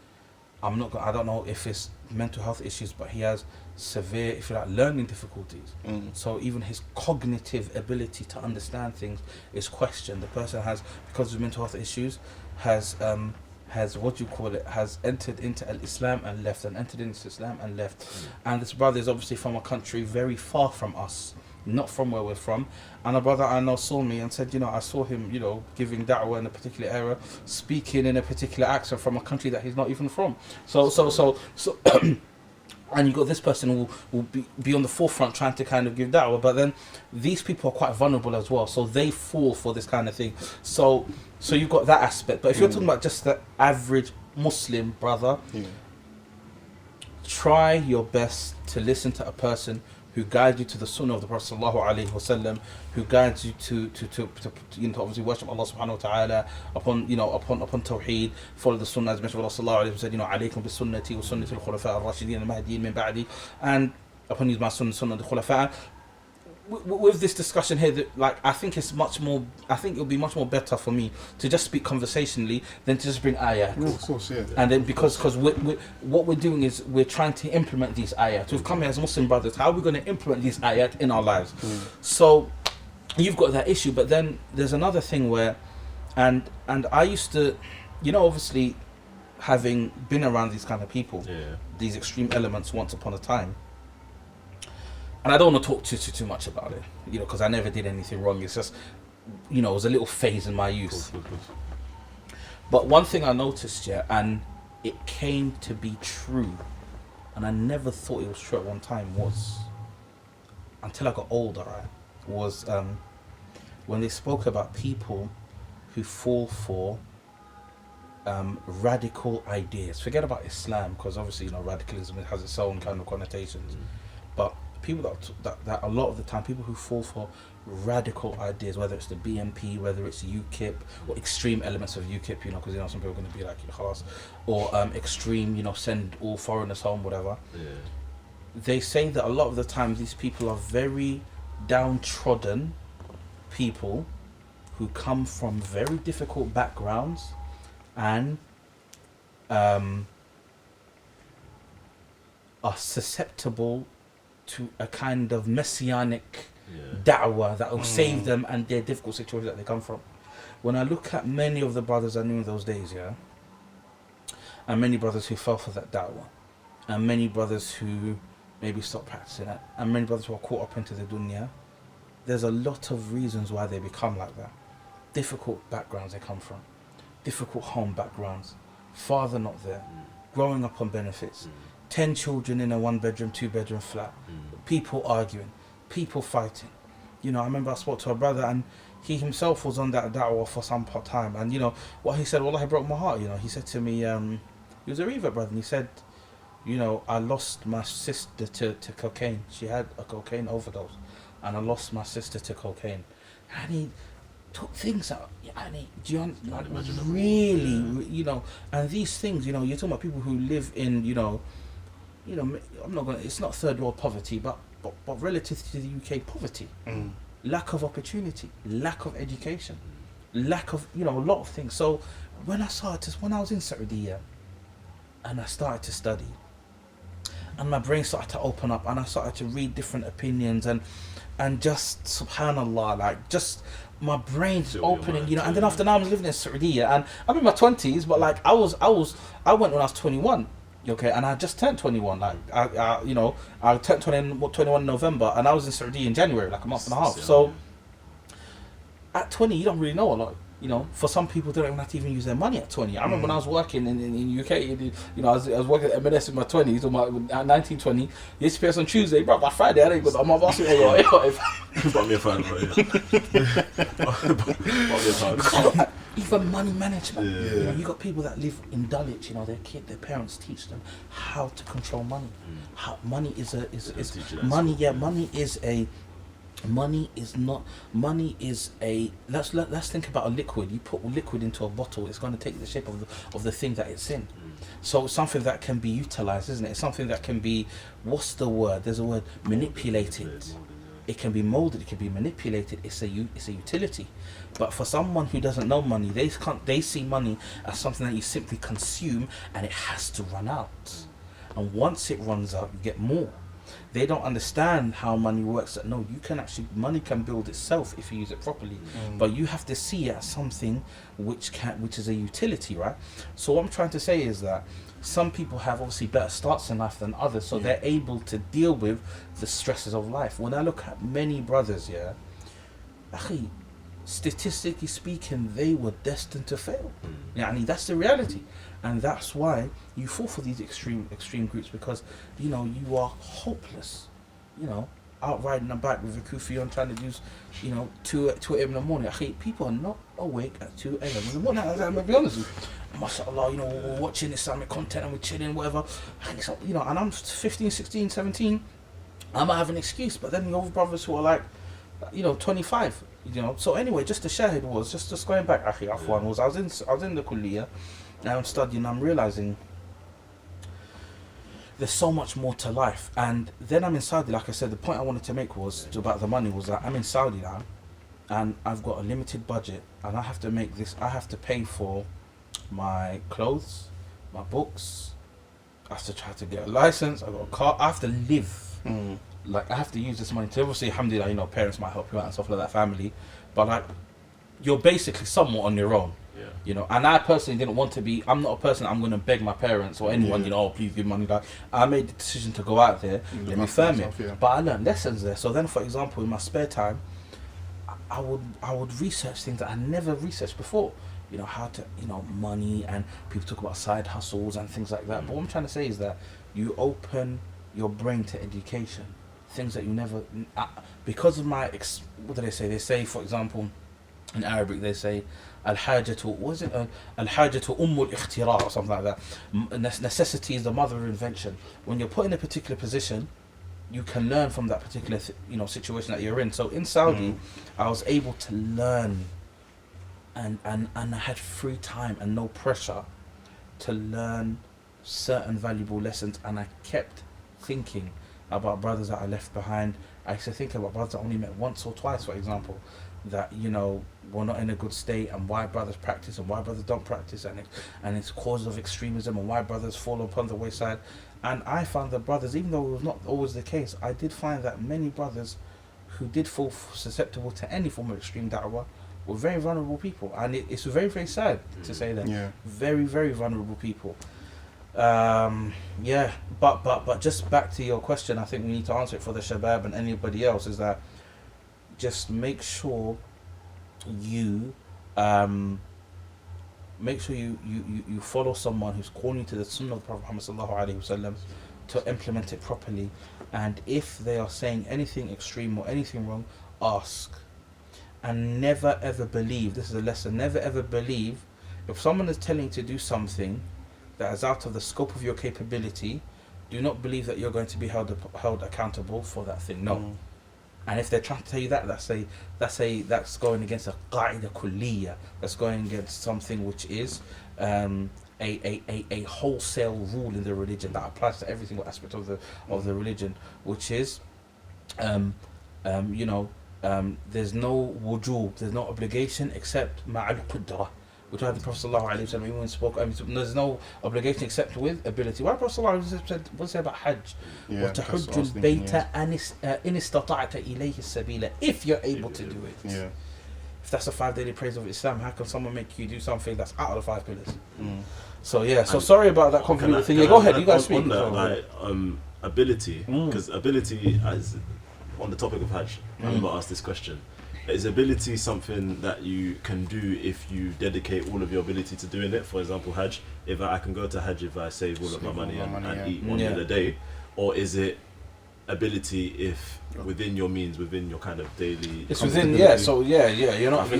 I don't know if it's mental health issues, but he has severe, if you like, learning difficulties. So even his cognitive ability to understand things is questioned. The person has, because of mental health issues, has entered into Islam and left, and entered into Islam and left. And this brother is obviously from a country very far from us, not from where we're from. And a brother I know saw me and said, you know, I saw him, you know, giving da'wah in a particular area, speaking in a particular accent from a country that he's not even from. So and you got this person who will be on the forefront trying to kind of give da'wah, but then these people are quite vulnerable as well, so they fall for this kind of thing. So you've got that aspect. But if you're talking about just the average Muslim brother, try your best to listen to a person who guides you to the sunnah of the Prophet sallallahu alaihi wasallam, who guides you to you know, obviously worship Allah subhanahu wa ta'ala upon tawheed, follow the sunnah as mentioned. Allah sallallahu alaihi wasallam, you know, alaykum bis sunnati wa sunnati al khulafa ar rashidin al mahdiyyin min ba'di, and upon use my sunnah al khulafa. With this discussion here, that, like, I think it'll be much more better for me to just speak conversationally than to just bring ayat. Of course, yeah. And then because what we're doing is we're trying to implement these ayat. We've come here as Muslim brothers. How are we going to implement these ayat in our lives? So you've got that issue, but then there's another thing where, and I used to, you know, obviously having been around these kind of people, these extreme elements once upon a time. And I don't want to talk too much about it, you know, because I never did anything wrong. It's just, you know, it was a little phase in my youth. Cool. But one thing I noticed, and it came to be true, and I never thought it was true at one time, was, until I got older, was when they spoke about people who fall for radical ideas. Forget about Islam, because obviously, you know, radicalism has its own kind of connotations. But people that a lot of the time, people who fall for radical ideas, whether it's the BNP, whether it's UKIP, or extreme elements of UKIP, you know, because, you know, some people are going to be like, khalas, or extreme, you know, send all foreigners home, whatever. They say that a lot of the time these people are very downtrodden people who come from very difficult backgrounds, and are susceptible to a kind of messianic da'wah that will save them and their difficult situations that they come from. When I look at many of the brothers I knew in those days, and many brothers who fell for that da'wah, and many brothers who maybe stopped practicing it, and many brothers who are caught up into the dunya, there's a lot of reasons why they become like that. Difficult backgrounds they come from, difficult home backgrounds, father not there, growing up on benefits, 10 children in a 1-bedroom, 2-bedroom flat, people arguing, people fighting. You know, I remember I spoke to a brother and he himself was on that da'wah for some time, and you know what he said, wallahi, broke my heart. You know, he said to me, he was a revert brother, and he said, you know, I lost my sister to cocaine. She had a cocaine overdose, and I lost my sister to cocaine. And he took things out. And he, do you like, really, you know, and these things, you know, you're talking about people who live in, you know, I'm not gonna. It's not third world poverty, but relative to the UK poverty, lack of opportunity, lack of education, lack of, you know, a lot of things. So when I was in Saudi, and I started to study, and my brain started to open up, and I started to read different opinions, and just subhanallah, like just my brain's opening, you know. And then after now, I was living in Saudi, and I'm in my 20s, but like I went when I was 21. Okay, and I just turned 21. Like I turned 21 in November, and I was in Saudi in January, like a month and a half. So at 20, you don't really know a lot. You know, for some people, they don't even have to even use their money at 20. I remember when I was working in UK, you know, I was working at M&S in my 20s, or at 19, 20. You used to pay us on Tuesday, bro. By Friday, I didn't go. I'm asking, Bought me a phone, bro. Bought me a phone. Even money management. You know, you got people that live in Dulwich. You know, their parents teach them how to control money. How money is money. Yeah, money is a. Money is not. Money is a. Let's think about a liquid. You put liquid into a bottle, it's going to take the shape of the thing that it's in. So it's something that can be utilized, isn't it? It's something that can be. What's the word? There's a word. Manipulated. It can be molded. It can be manipulated. It's a utility. But for someone who doesn't know money, they see money as something that you simply consume, and it has to run out. And once it runs out, you get more. They don't understand how money works. That no, money can build itself if you use it properly. But you have to see it as something which is a utility, right? So what I'm trying to say is that some people have obviously better starts in life than others, so they're able to deal with the stresses of life. When I look at many brothers, statistically speaking, they were destined to fail. That's the reality. And that's why you fall for these extreme groups, because you know you are hopeless. You know, out riding a bike with a kufi on, trying to use, you know, 2 a.m. in the morning. People are not awake at 2 a.m. in the morning. I'm gonna be honest with you. MashaAllah, you know, we're watching Islamic content and we're chilling, whatever. You know, and I'm 15, 16, 17. I might have an excuse, but then the other brothers who are like, you know, 25. You know. So anyway, just the shahid was just going back. I was in the kulliyah. Now I'm studying, I'm realizing there's so much more to life. And then I'm in Saudi, like I said, the point I wanted to make was about the money, was that I'm in Saudi now, and I've got a limited budget, and I have to pay for my clothes, my books, I have to try to get a license, I've got a car, I have to live. Like, I have to use this money to, obviously, alhamdulillah, you know, parents might help you out and stuff like that, family, but like, you're basically somewhat on your own. You know, and I personally didn't want to be. I'm not a person I'm going to beg my parents or anyone. You know, oh, please give money. Like, I made the decision to go out there and affirm it. But I learned lessons there. So then, for example, in my spare time, I would research things that I never researched before. You know, how to, you know, money, and people talk about side hustles and things like that. But what I'm trying to say is that you open your brain to education, things that you never. Because of my what do they say? They say, for example, in Arabic, they say, Al-hajatu, was it? Al-hajatu ummul ikhtira, or something like that. Necessity is the mother of invention. When you're put in a particular position, you can learn from that particular situation that you're in. So in Saudi, I was able to learn, and I had free time and no pressure to learn certain valuable lessons, and I kept thinking about brothers that I left behind. I used to think about brothers I only met once or twice, for example, that, you know, we're not in a good state, and why brothers practice and why brothers don't practice, and it's causes of extremism, and why brothers fall upon the wayside. And I found the brothers, even though it was not always the case, I did find that many brothers who did fall susceptible to any form of extreme da'wah were very vulnerable people. And it's very, very sad to say that. Yeah. Very, very vulnerable people. Yeah, but just back to your question, I think we need to answer it for the shabab and anybody else, is that just make sure you you follow someone who's calling you to the sunnah of the Prophet Muhammad sallallahu alaihi wasallam to implement it properly. And if they are saying anything extreme or anything wrong, ask. And never ever believe, this is a lesson, never ever believe if someone is telling you to do something that is out of the scope of your capability, do not believe that you're going to be held accountable for that thing. No. And if they're trying to tell you that, that's going against a qaida kulliyya. That's going against something which is a wholesale rule in the religion that applies to every single aspect of the religion, which is there's no wujub, there's no obligation except ma'al qudra. Which the Prophet sallallahu alaihi wasallam even spoke. There's no obligation except with ability. What the Prophet sallallahu alaihi wasallam said, what say about Hajj? وَتَحُجُّ الْبَيْتَ إِنِ اسْتَطَعْتَ إِلَيْهِ السَّبِيلَ, if you're able to do it. Yeah. If that's the 5 daily prayers of Islam, how can someone make you do something that's out of the 5 pillars? So yeah, so sorry about that convoluted thing. Yeah, go ahead, you guys speak. On that, ability, because ability, as on the topic of Hajj, I remember asked this question. Is ability something that you can do if you dedicate all of your ability to doing it? For example, Hajj, if I can go to Hajj if I save all of my money and eat one meal a day, or is it ability if within your means, within your kind of daily? It's within, so you're not,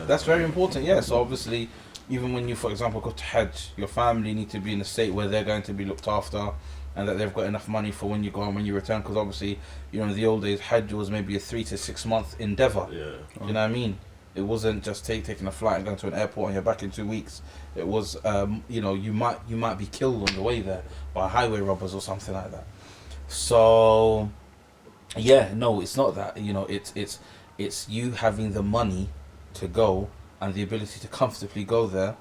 that's very important, so obviously, even when you, for example, go to Hajj, your family need to be in a state where they're going to be looked after, and that they've got enough money for when you go and when you return, because obviously, in the old days, Hajj was maybe a 3 to 6 month endeavor. You know what I mean? It wasn't just taking a flight and going to an airport and you're back in 2 weeks. It was, you might be killed on the way there by highway robbers or something like that. So, it's not that. It's you having the money to go and the ability to comfortably go there.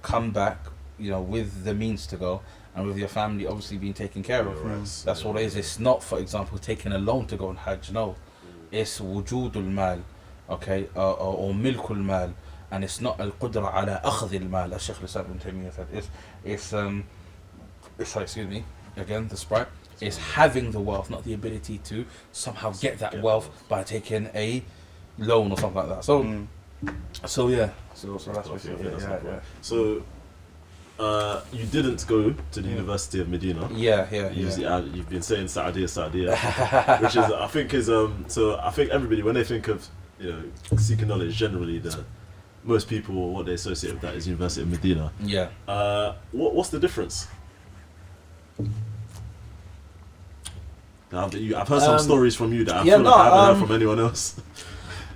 Come back, with the means to go. And with your family obviously being taken care of. That's what it is. It's not, for example, taking a loan to go on Hajj. No, it's wujudul mal, okay, or milkul mal, and it's not al qudra ala akhdh al mal. As Shaykh al-Islam ibn Taymiyyah said, it's excuse me, again the Sprite. It's having the wealth, not the ability to somehow get that wealth by taking a loan or something like that. So that's what it is. So. You didn't go to the University of Medina. You've been saying Saudiya, which is I think everybody, when they think of seeking knowledge, generally most people, what they associate with that is University of Medina. What's the difference? I've heard some stories from you that I feel like I haven't heard from anyone else.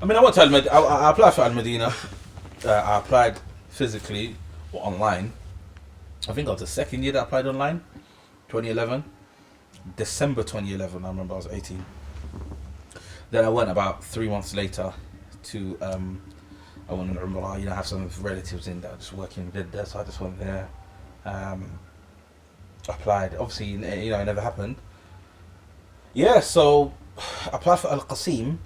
I mean, I went to I applied for Al Medina. I applied physically or online. I think I was the second year that I applied online, 2011. December 2011, I remember I was 18. Then I went about 3 months later to, I went to Umrah, I have some relatives in there just working, did that, so I just went there, applied. Obviously, it never happened. So I applied for Qassim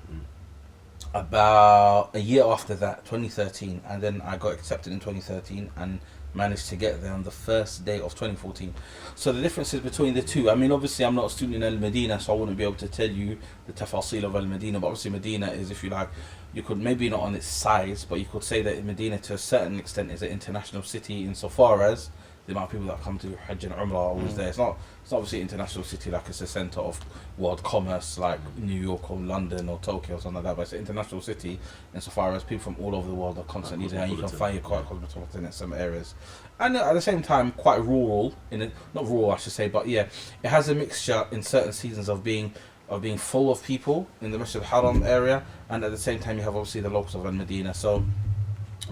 about a year after that, 2013, and then I got accepted in 2013 and managed to get there on the first day of 2014. So the differences between the two, I mean, obviously I'm not a student in Al Medina, so I wouldn't be able to tell you the tafasil of Al Medina, but obviously Medina is, if you like, you could maybe not on its size, but you could say that Medina to a certain extent is an international city insofar as the amount of people that come to Hajj and Umrah are always there. It's not obviously an international city like it's a centre of world commerce like New York or London or Tokyo or something like that, but it's an international city insofar as people from all over the world are constantly there, and you can find it quite cosmopolitan in some areas. And at the same time quite rural, not rural I should say, but it has a mixture in certain seasons of being full of people in the Masjid al-Haram area, and at the same time you have obviously the locals of Al-Medina. So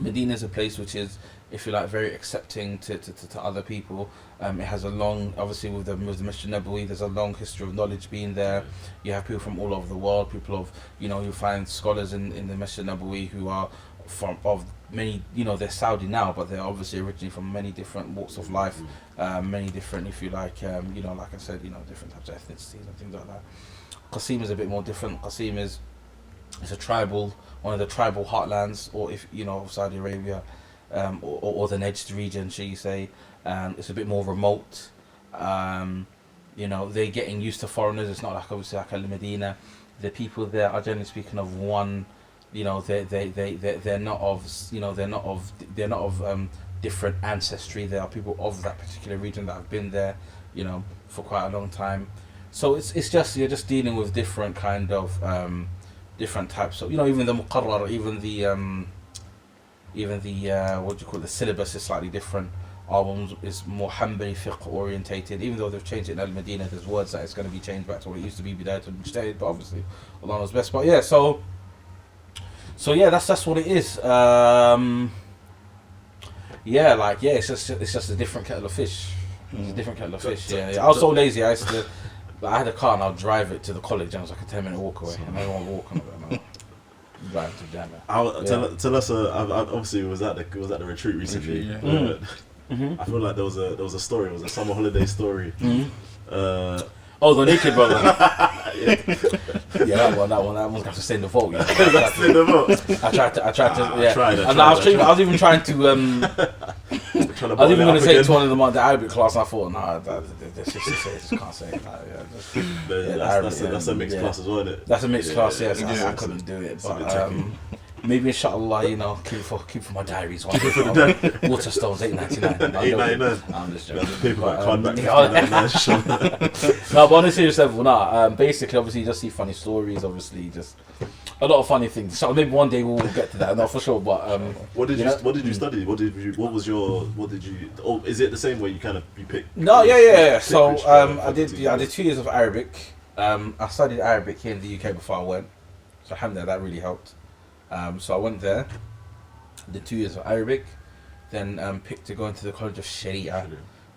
Medina is a place which is, if you like, very accepting to other people. It has a long, obviously with the Masjid Nabawi, there's a long history of knowledge being there. You have people from all over the world, you find scholars in the Masjid Nabawi who are of many, they're Saudi now, but they're obviously originally from many different walks of life, many different, if you like, like I said, different types of ethnicities and things like that. Qassim is a bit more different. Qassim is one of the tribal heartlands, or if of Saudi Arabia, or the Najd region, shall you say. It's a bit more remote. They're getting used to foreigners. It's not like obviously like Medina. The people there are generally speaking of one. They're not of different ancestry. They are people of that particular region that have been there, for quite a long time. So it's just you're just dealing with different kind of different types of even the muqarrar, even the what do you call it, the syllabus is slightly different. Our one is more Hanbali fiqh orientated, even though they've changed it in Al Medina. There's words that it's going to be changed back to what it used to be, Bidayat al-Mujtahid, but obviously Allah knows best. But yeah, so yeah, that's what it is. It's just a different kettle of fish. It's a different kettle of fish. Yeah. I was so lazy. I had a car and I'll drive it to the college, and it was like a 10-minute walk away, and I don't want to walk on it. Man. Drive to Jamia. Tell us. I obviously was at the retreat recently. I feel like there was a story. It was a summer holiday story. The naked brother. That one's gonna have to stay in the vault. Yeah. That's in the vault. I tried to. I was even trying to. I was even going to say it to one of them on the Arabic class, and I thought, just can't say it. That's a mixed class as well, isn't it? That's a mixed class, yes. I couldn't do it, but maybe inshallah, keep for my diaries. Waterstones, $8.99. I'm just joking. Paperback, hardback. No, but on a serious level, basically, obviously, you just see funny stories. Obviously, just a lot of funny things. So maybe one day we'll get to that, not for sure. But what did you study? Is it the same way you pick? No, yeah. So I did 2 years of Arabic. I studied Arabic here in the UK before I went. So alhamdulillah, that really helped. So I went there, did 2 years of Arabic, then picked to go into the College of Sharia,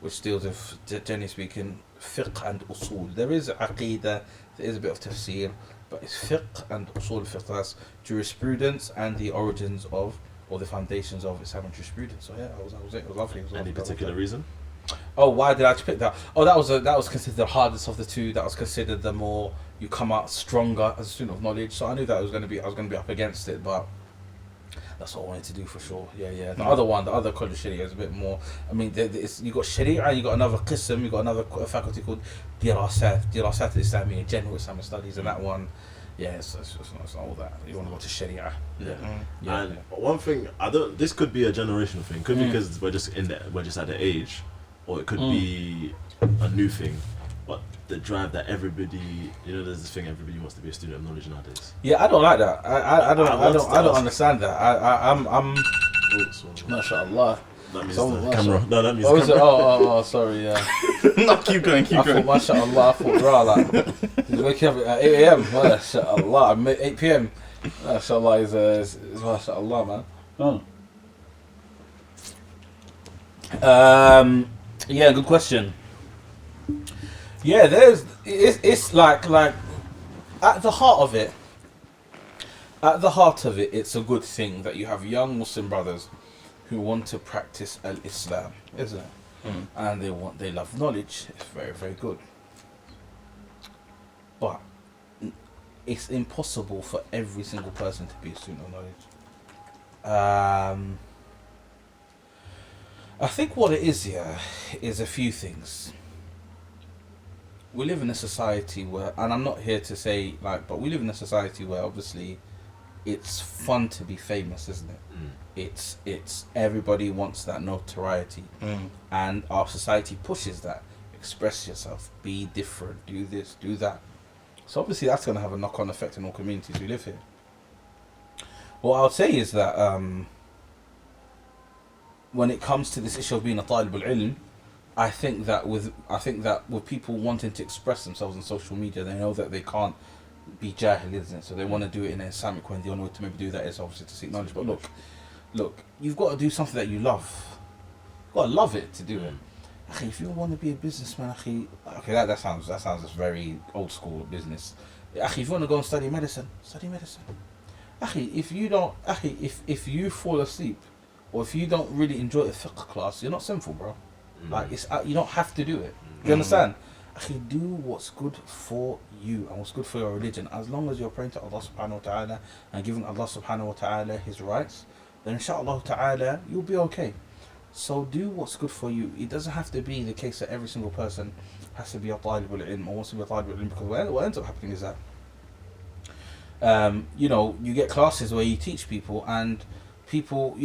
which deals with, generally speaking, fiqh and usul. There is aqidah, there is a bit of tafsir, but it's fiqh and usul fiqh. That's jurisprudence and the origins of, or the foundations of Islamic jurisprudence. So yeah, that was it. It was lovely. Any particular reason? Oh, why did I pick that? Oh, that was considered the hardest of the two. That was considered the more you come out stronger as a student of knowledge. So I knew that I was going to be up against it, but that's what I wanted to do for sure. Yeah. The other college of Sharia is a bit more. I mean, you got Sharia, you got another Qassim, you got another faculty called Dirasat al-Islamiyya, General Islamic Studies, and that one. Yeah, it's not all that. You want to go to Sharia. Yeah. And one thing, this could be a generational thing. Could be because we're just at the age, or it could be a new thing. But the drive that everybody, there's this thing, everybody wants to be a student of knowledge nowadays. Yeah, I don't like that. I don't understand that. I'm mashallah. That means the camera. No, that means the camera. Oh, sorry, yeah. No, keep going. I thought, mashallah, I thought, rah, he's waking up at 8 a.m. Mashallah, I'm 8 p.m. Mashallah is mashallah, man. Yeah, good question. Yeah, it's like at the heart of it, it's a good thing that you have young Muslim brothers who want to practice al-Islam, isn't it? And they love knowledge. It's very, very good. But it's impossible for every single person to be a student of knowledge. I think what it is here is a few things. We live in a society where, and I'm not here to say but we live in a society where obviously it's fun to be famous, isn't it? It's everybody wants that notoriety, and our society pushes that. Express yourself, be different, do this, do that. So obviously that's going to have a knock-on effect in all communities who live here. What I would say is that when it comes to this issue of being a talib al-ilm, I think that with people wanting to express themselves on social media, they know that they can't be jahil, isn't it? So they want to do it in an Islamic way, and the only way to maybe do that is obviously to seek knowledge. But look, you've got to do something that you love. You've got to love it to do it. If you want to be a businessman, okay, that sounds just very old school business. If you want to go and study medicine, study medicine. Akhi, if you don't, if you fall asleep, or if you don't really enjoy the fiqh class, you're not sinful, bro. Like it's you don't have to do it. You understand? Akhi, do what's good for you and what's good for your religion. As long as you're praying to Allah subhanahu wa ta'ala and giving Allah subhanahu wa ta'ala his rights, then inshaAllah ta'ala you'll be okay. So do what's good for you. It doesn't have to be the case that every single person has to be a talib al-ilm or wants to be a talib al-ilm, because what ends up happening is that you know, you get classes where you teach people, and people,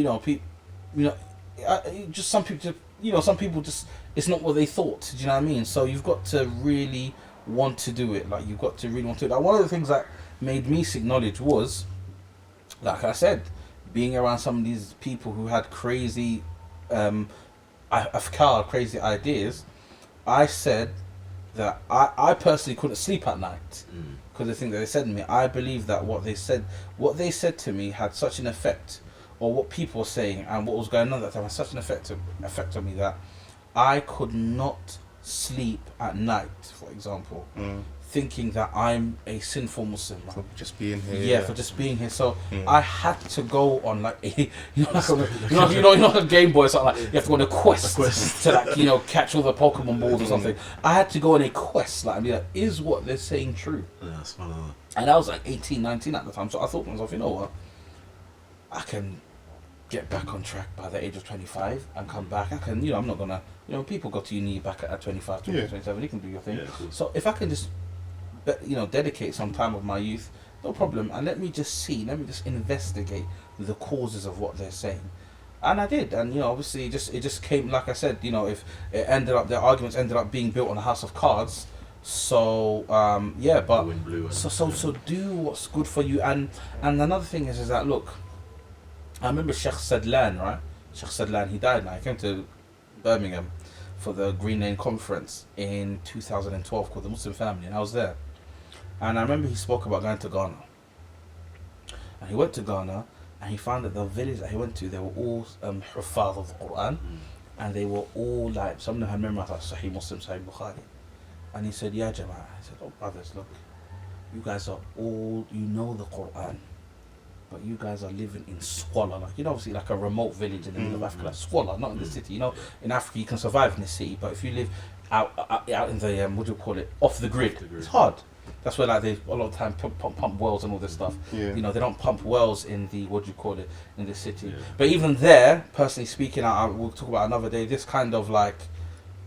just some people, some people just, it's not what they thought. Do you know what I mean? So you've got to really want to do it. Like, you've got to really want to do it. Like, one of the things that made me seek knowledge was, like I said, being around some of these people who had crazy afkar, crazy ideas. I said that I personally couldn't sleep at night because the thing that they said to me. I believe that what they said to me had such an effect, or what people were saying and what was going on at that time had such an effect on me that I could not sleep at night, for example, thinking that I'm a sinful Muslim. For just being here. Yeah, for just being here. So I had to go on like a, like a Game Boy or something, like you have to go on a quest to like, catch all the Pokemon balls or something. I had to go on a quest, like, and be like, is what they're saying true? Yeah, that's funny. And I was like 18, 19 at the time, so I thought to myself, you know what? I can get back on track by the age of 25 and come back. I can, I'm not gonna, people go to uni back at 25, 27, you can do your thing. Yeah, cool. So if I can just, dedicate some time of my youth, no problem, and let me just investigate the causes of what they're saying. And I did, and obviously it just came, like I said, if it ended up, the arguments ended up being built on a house of cards. So so do what's good for you. And another thing is that, look, I remember Sheikh Sadlan, right? Sheikh Sadlan, he died now. He came to Birmingham for the Green Lane Conference in 2012 called the Muslim Family, and I was there. And I remember he spoke about going to Ghana. And he went to Ghana, and he found that the village that he went to, they were all Huffaz of the Quran, and they were all like, some of them had memorized like Sahih Muslim, Sahih Bukhari. And he said, yeah, Jama'ah. He said, oh brothers, look, you guys are all, the Quran, but you guys are living in squalor, like, obviously like a remote village in the middle of Africa, like squalor, not in the city. In Africa you can survive in the city, but if you live out in the off the grid, it's hard. That's where like they a lot of time pump wells and all this stuff. Yeah. They don't pump wells in the in the city. Yeah. But even there, personally speaking, we'll talk about another day. This kind of like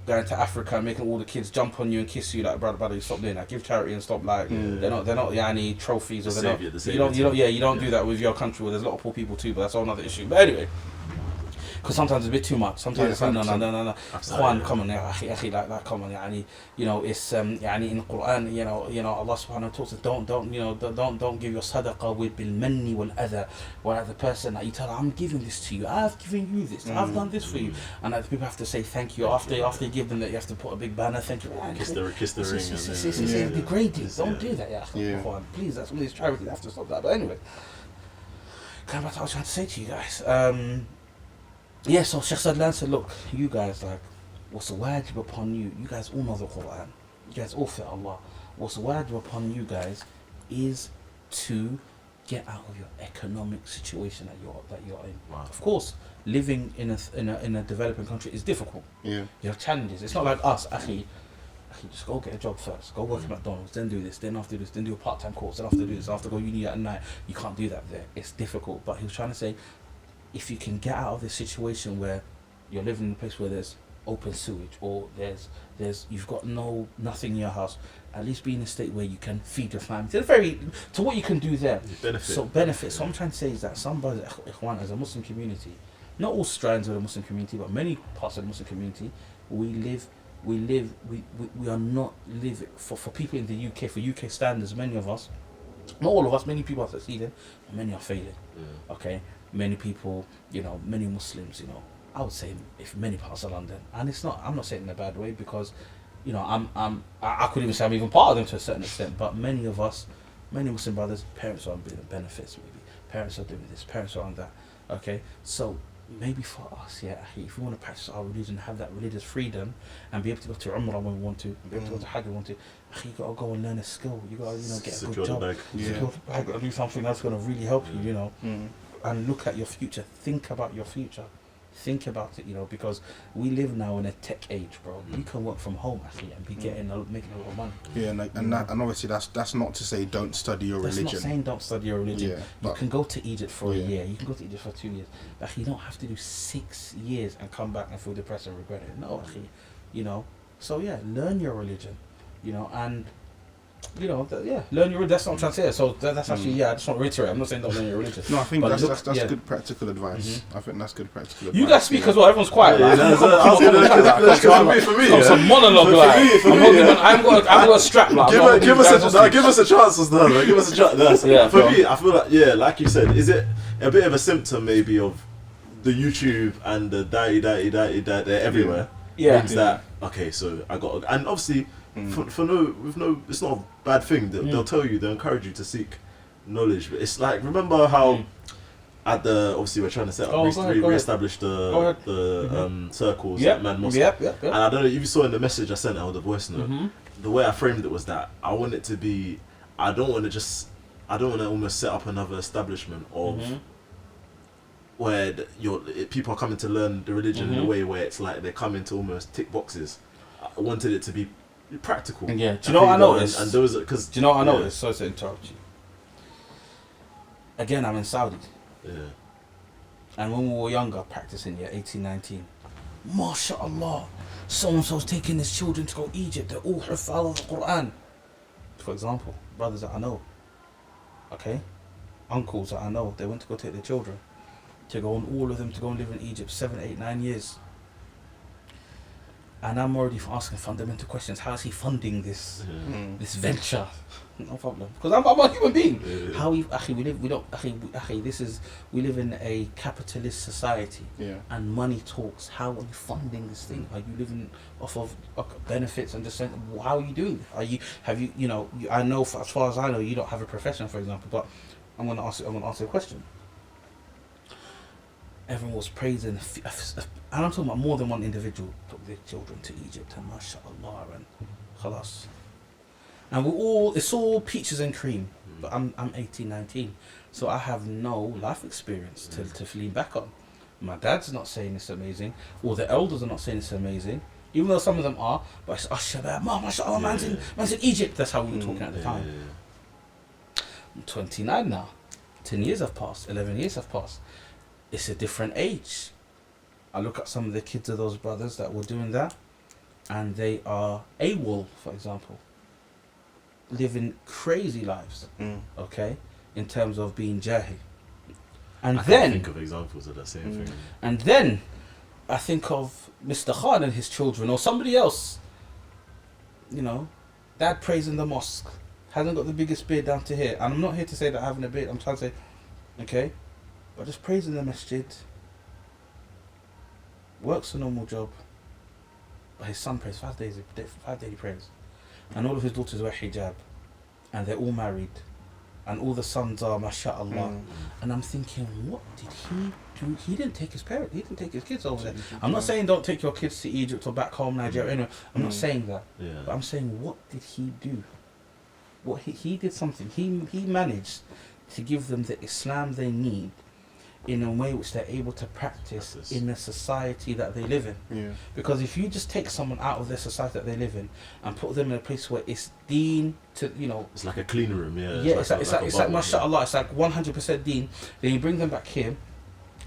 going to Africa and making all the kids jump on you and kiss you, like, brother, you stop doing that. Give charity and stop, like, they're not any trophies, or they're not. You don't do that with your country, where there's a lot of poor people too, but that's another issue. But anyway, because sometimes it's a bit too much. Sometimes it's like, no. Juan, come on, akhi, like, come on, it's in Quran, Allah subhanahu wa ta'ala talks, don't give your sadaqah with bil manni wal adha. Well, like the person, like, you tell her, I'm giving this to you, I've given you this, I've done this for you, and like, the people have to say thank you after you give them that. You have to put a big banner, thank you. Kiss the ring. It's degrading. Don't do that, Juan. Please, that's all these charities have to stop that. But anyway, kind of what I was trying to say to you guys. So Sheikh Sadlan said, look, you guys, like, what's the wajib upon you? You guys all know the Quran. You guys all fear Allah. What's the wajib upon you guys is to get out of your economic situation that you're in. Wow. Of course, living in a developing country is difficult. Yeah. You have challenges. It's not like us, akhi, just go get a job first. Go work at McDonald's, then do this, then after this, then do a part-time course, then after do this, after go uni at night. You can't do that there. It's difficult. But he was trying to say, if you can get out of this situation where you're living in a place where there's open sewage, or you've got nothing in your house, at least be in a state where you can feed your family. To what you can do there. Benefit. So what I'm trying to say is that some brothers, Ikhwan, as a Muslim community, not all strands of the Muslim community, but many parts of the Muslim community, we are not living for people in the UK, for UK standards. Many of us, not all of us, many people are succeeding, but many are failing. Okay. Many people, many Muslims, I would say if many parts of London, and it's not, I'm not saying in a bad way, because, I could even say I'm even part of them to a certain extent, but many of us, many Muslim brothers, parents are on benefits, maybe, parents are doing this, parents are on that, okay, so maybe for us, yeah, if we want to practice our religion, have that religious freedom, and be able to go to Umrah when we want to, and be able to go to Hajj when we want to, you gotta go and learn a skill. You gotta, get a Secure good job. the bag. Secure the bag, or do something that's gonna really help you, and look at your future. Think about your future. Think about it, because we live now in a tech age, bro. You can work from home actually and be making a lot of money. Yeah, and obviously that's not to say don't study your religion. That's not saying don't study your religion. Yeah, you can go to Egypt for a year. You can go to Egypt for 2 years. But you don't have to do 6 years and come back and feel depressed and regret it. No, So yeah, learn your religion, and learn your. That's what I'm trying to say. So that's actually I just want to reiterate. I'm not saying don't learn your religion. No, I think that's good practical advice. I think that's good practical advice. You guys speak as well. Everyone's quiet. For me, it's a monologue. I'm going to strap. Give us a chance, Ustadh. Give us a chance. For me, I feel like like you said, is it a bit of a symptom maybe of the YouTube and the they're everywhere. Yeah. Means that okay, so I got, and obviously it's not a bad thing. They'll tell you, they'll encourage you to seek knowledge. But it's like, remember how at the, obviously we're trying to set up re-establish the circles at Man Mosque. And I don't know if you saw in the message I sent out, the voice note, the way I framed it was that I want it to be, I don't want to almost set up another establishment of where people are coming to learn the religion in a way where it's like they're coming to almost tick boxes. I wanted it to be practical. Yeah. Do you know what I noticed? And those, because do you know what I noticed? Sorry to interrupt you. Again, I'm in Saudi. Yeah. And when we were younger, practicing, 18, 19, MashaAllah, so-and-so's taking his children to go to Egypt. They're all hufaz of the Quran. For example, brothers that I know, okay, uncles that I know, they went to go take their children to go, and all of them to go and live in Egypt 7, 8, 9 years. And I'm already asking fundamental questions. How is he funding this venture? No problem, because I'm a human being. Yeah. How we live in a capitalist society, and money talks. How are you funding this thing? Are you living off of benefits and just saying, how are you doing? I know, as far as I know, you don't have a profession, for example. But I'm going to answer a question. Everyone was praising, and I'm talking about more than one individual took their children to Egypt, and mashallah, and khalas. And it's all peaches and cream, but I'm 18, 19, so I have no life experience to lean back on. My dad's not saying it's amazing, or the elders are not saying it's amazing, even though some of them are, but it's Shabab, mashallah, man's in Egypt. That's how we were talking at the time. I'm 29 now, 10 years have passed, 11 years have passed. It's a different age. I look at some of the kids of those brothers that were doing that, and they are AWOL, for example, living crazy lives, okay, in terms of being jahil. And I then think of examples of that same thing. And then I think of Mr. Khan and his children, or somebody else, dad prays in the mosque, hasn't got the biggest beard down to here. And I'm not here to say that having a beard, I'm trying to say, okay, but just prays in the masjid, works a normal job, but his son prays 5 daily prayers, and all of his daughters wear hijab, and they're all married, and all the sons are mashallah. And I'm thinking, what did he do? He didn't take his kids over there. I'm not saying don't take your kids to Egypt or back home, Nigeria. Anyway, I'm not saying that. But I'm saying, what did he do? What he did something. He managed to give them the Islam they need in a way which they're able to practice in the society that they live in. Because if you just take someone out of their society that they live in and put them in a place where it's deen to, it's like a clean room, it's like mashallah, it's like 100% deen. Then you bring them back here,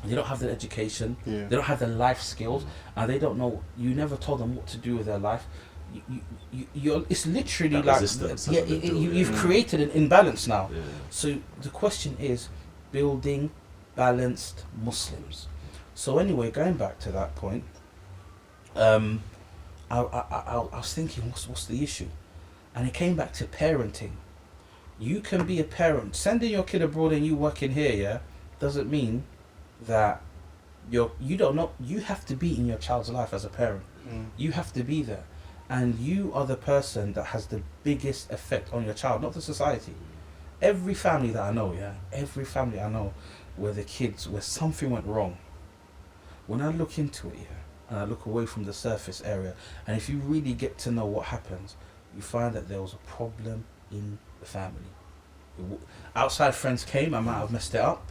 and they don't have the education, they don't have the life skills, and they don't know. You never told them what to do with their life. It's literally like you've created an imbalance now. So the question is building balanced Muslims. So anyway, going back to that point, I was thinking, what's the issue? And it came back to parenting. You can be a parent, sending your kid abroad and you working here, doesn't mean that you don't know. You have to be in your child's life as a parent. You have to be there, and you are the person that has the biggest effect on your child, not the society. Every family that I know, where the kids, where something went wrong, when I look into it, and I look away from the surface area, and if you really get to know what happens, you find that there was a problem in the family. Outside friends came, I might have messed it up,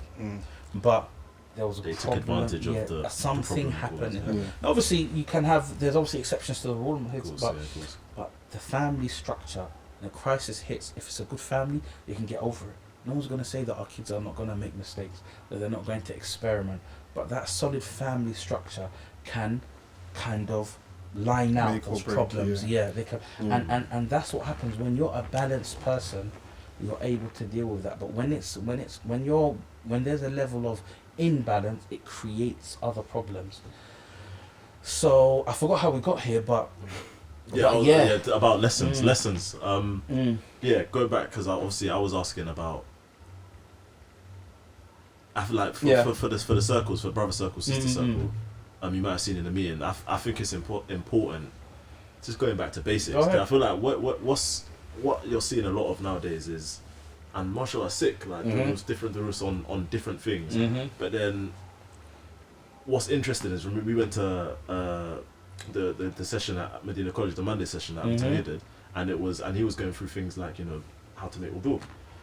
but there was a They took problem. advantage of the something problem, of course, happened. Obviously, you can have. There's obviously exceptions to the rule, Of course, but of course. but the family structure, when a crisis hits, if it's a good family, you can get over it. No one's going to say that our kids are not going to make mistakes, that they're not going to experiment. But that solid family structure can kind of line out those problems. They can, and that's what happens when you're a balanced person. You're able to deal with that. But when there's a level of imbalance, it creates other problems. So I forgot how we got here, but about lessons. Go back, because I was asking about. I feel like for the circles, for brother circle, sister circle, you might have seen in the meeting. I think it's important. Just going back to basics. I feel like what you're seeing a lot of nowadays is, and mashallah, sick, like different duru's on different things. But then what's interesting is we went to the session at Medina College, the Monday session that Tamir did, and he was going through things like, how to make wudu.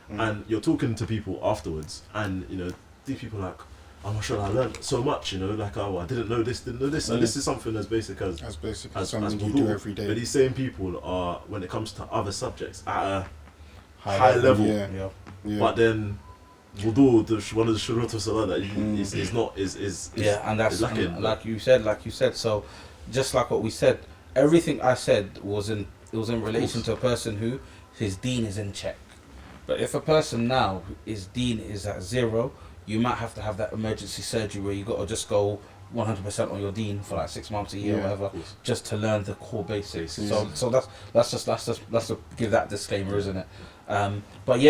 And you're talking to people afterwards, and these people are like, oh mashallah, I learned so much, like, oh, I didn't know this, and this is something as basic as something you do every day. But these same people are, when it comes to other subjects, at a high level. But then wudu, one of the shurut of salah that is lacking. And like you said, so just like what we said, everything I said was in relation to a person who his deen is in check. But if a person now his deen is at 0, you might have to have that emergency surgery where you got to just go 100% on your deen for like 6 months, a year, whatever, just to learn the core basics. So that's just give that disclaimer, isn't it? But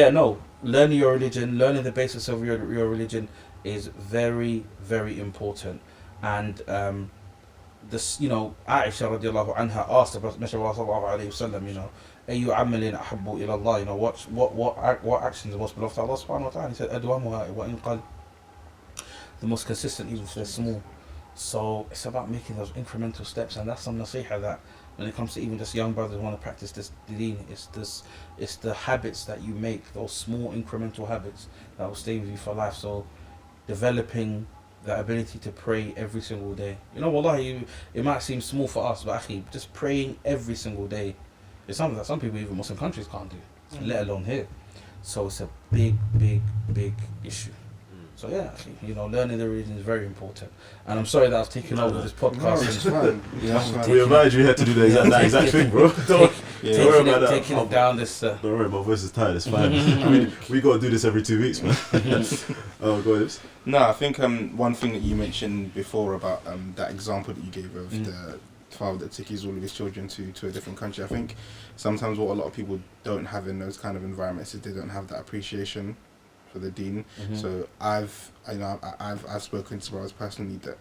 learning your religion, learning the basics of your religion is very, very important. And this, Aisha radiallahu anha asked the Prophet sallallahu alayhi wasallam, أي عمل أحب إلى الله, what actions are most beloved to Allah subhanahu wa ta'ala? He said أدومها وإن قل, the most consistent even if they're small. So it's about making those incremental steps, and that's some nasiha that when it comes to even just young brothers who want to practice this deen, it's the habits that you make, those small incremental habits that will stay with you for life. So developing the ability to pray every single day. Wallahi, it might seem small for us, but actually just praying every single day is something that some people, even Muslim countries, can't do, let alone here. So it's a big, big, big issue. So learning the religion is very important. And I'm sorry that I've taken over this podcast. No, it's fine. We invited you here to do the exact thing, bro. Don't worry about that. Taking it down this. Don't worry, my voice is tired. It's fine. I mean, we gotta do this every 2 weeks, man. Oh, go ahead. No, I think one thing that you mentioned before about that example that you gave of the father that took all of his children to a different country. I think sometimes what a lot of people don't have in those kind of environments is they don't have that appreciation for the deen. So I've spoken to brothers personally that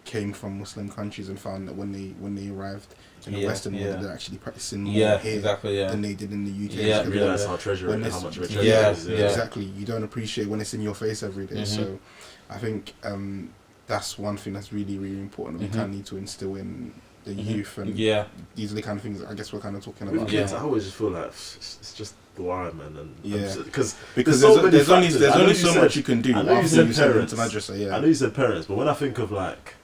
came from Muslim countries and found that when they arrived in the Western world, they're actually practicing more here than they did in the UK. Yeah, realize how much of a treasure it is. Exactly. You don't appreciate when it's in your face every day. So I think that's one thing that's really, really important. We kind of need to instill in the youth, and these are the kind of things that I guess we're kind of talking about. Kids, I always just feel like it's just the wire, man, and because there's only so much you can do. I know you said parents. Madrasah, I know you said parents, but when I think of like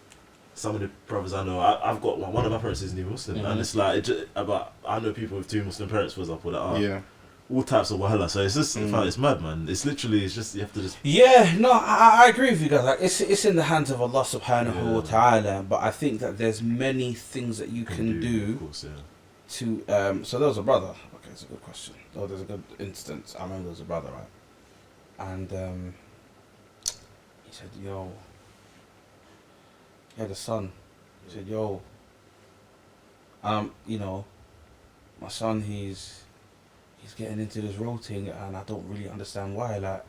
some of the brothers I know, I've got one of my parents is new Muslim, and it's like I know people with 2 Muslim parents, for example, that are all types of wahala. So it's just it's mad, man. It's just you have to just I agree with you guys. Like it's in the hands of Allah subhanahu wa ta'ala, but I think that there's many things that you can do of course, to so there was a brother. Okay, it's a good question. Oh, there's a good instance. I remember there was a brother, right? And he said, yo, he had a son. He said, yo, my son, he's getting into this road thing, and I don't really understand why. Like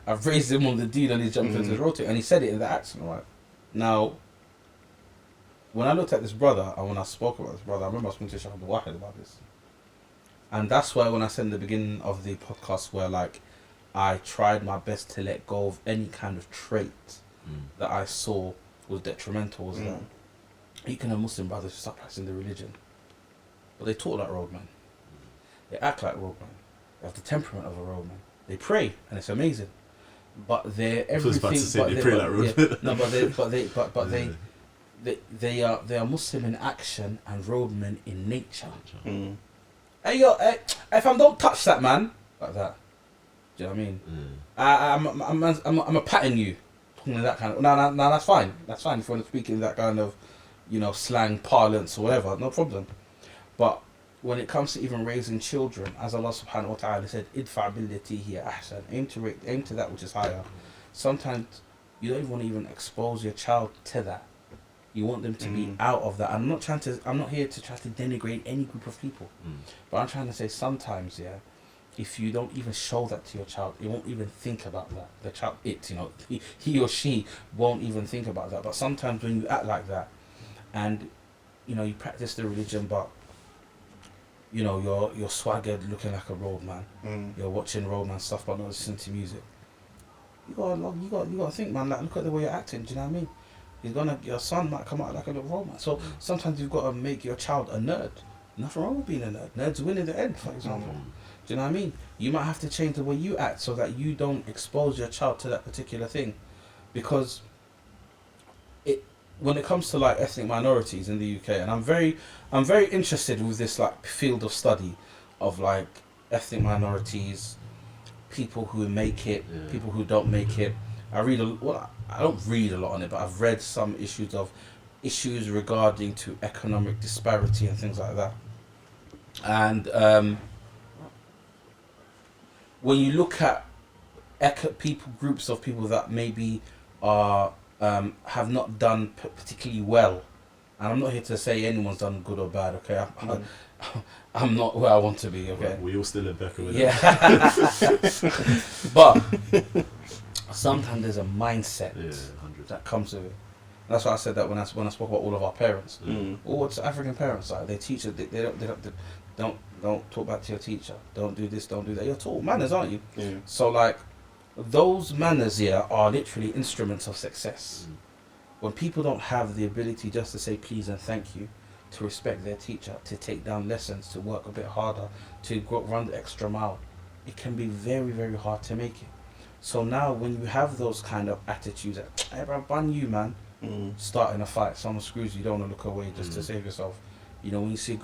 I've raised him on the deed, and he's jumped into this road thing, and he said it in the accent, right? Now, when I looked at this brother, and when I spoke about this brother, I remember I was speaking to Shaykh Abdul Wahid about this, and that's why when I said in the beginning of the podcast, where like I tried my best to let go of any kind of trait that I saw was detrimental was that you can have Muslim brothers who start practicing the religion, but they talk like roadmen. They act like roadmen. They have the temperament of a roadman. They pray, and it's amazing. But they're everything. They are Muslim in action and roadmen in nature. Hey yo, hey, if don't touch that man like that. Do you know what I mean? I'm a patting you, talking that kind of. No, that's fine. That's fine if you want to speak in that kind of, slang parlance or whatever. No problem. But when it comes to even raising children, as Allah Subhanahu wa Taala said, "Idfa billati hiya ahsan," aim to that which is higher. Sometimes you don't even want to even expose your child to that. You want them to be out of that. I'm not here to try to denigrate any group of people, but I'm trying to say sometimes, if you don't even show that to your child, it won't even think about that. The child, he or she won't even think about that. But sometimes when you act like that, and you practice the religion, but you're swaggered, looking like a roadman. You're watching roadman stuff, but not listening to music. You gotta think, man. Like, look at the way you're acting. Do you know what I mean? Your son might come out like a little roadman. So sometimes you've got to make your child a nerd. Nothing wrong with being a nerd. Nerds win in the end, for example. Do you know what I mean? You might have to change the way you act so that you don't expose your child to that particular thing, because when it comes to like ethnic minorities in the UK, and I'm very interested with this like field of study of like ethnic minorities, people who make it, people who don't make it. I don't read a lot on it, but I've read some issues regarding to economic disparity and things like that. And when you look at groups of people that maybe are have not done particularly well, and I'm not here to say anyone's done good or bad. Okay, I'm not where I want to be. Okay, we all still in Becca with but sometimes there's a mindset that comes with it. And that's why I said that when I spoke about all of our parents. What's African parents like? They teach it. They don't talk back to your teacher. Don't do this. Don't do that. You're taught manners, aren't you? So like those manners here are literally instruments of success. When people don't have the ability just to say please and thank you, to respect their teacher, to take down lessons, to work a bit harder, to run the extra mile, it can be very, very hard to make it. So now when you have those kind of attitudes that, hey bro, bun you man, starting a fight, someone screws you, you don't want to look away just to save yourself. When you see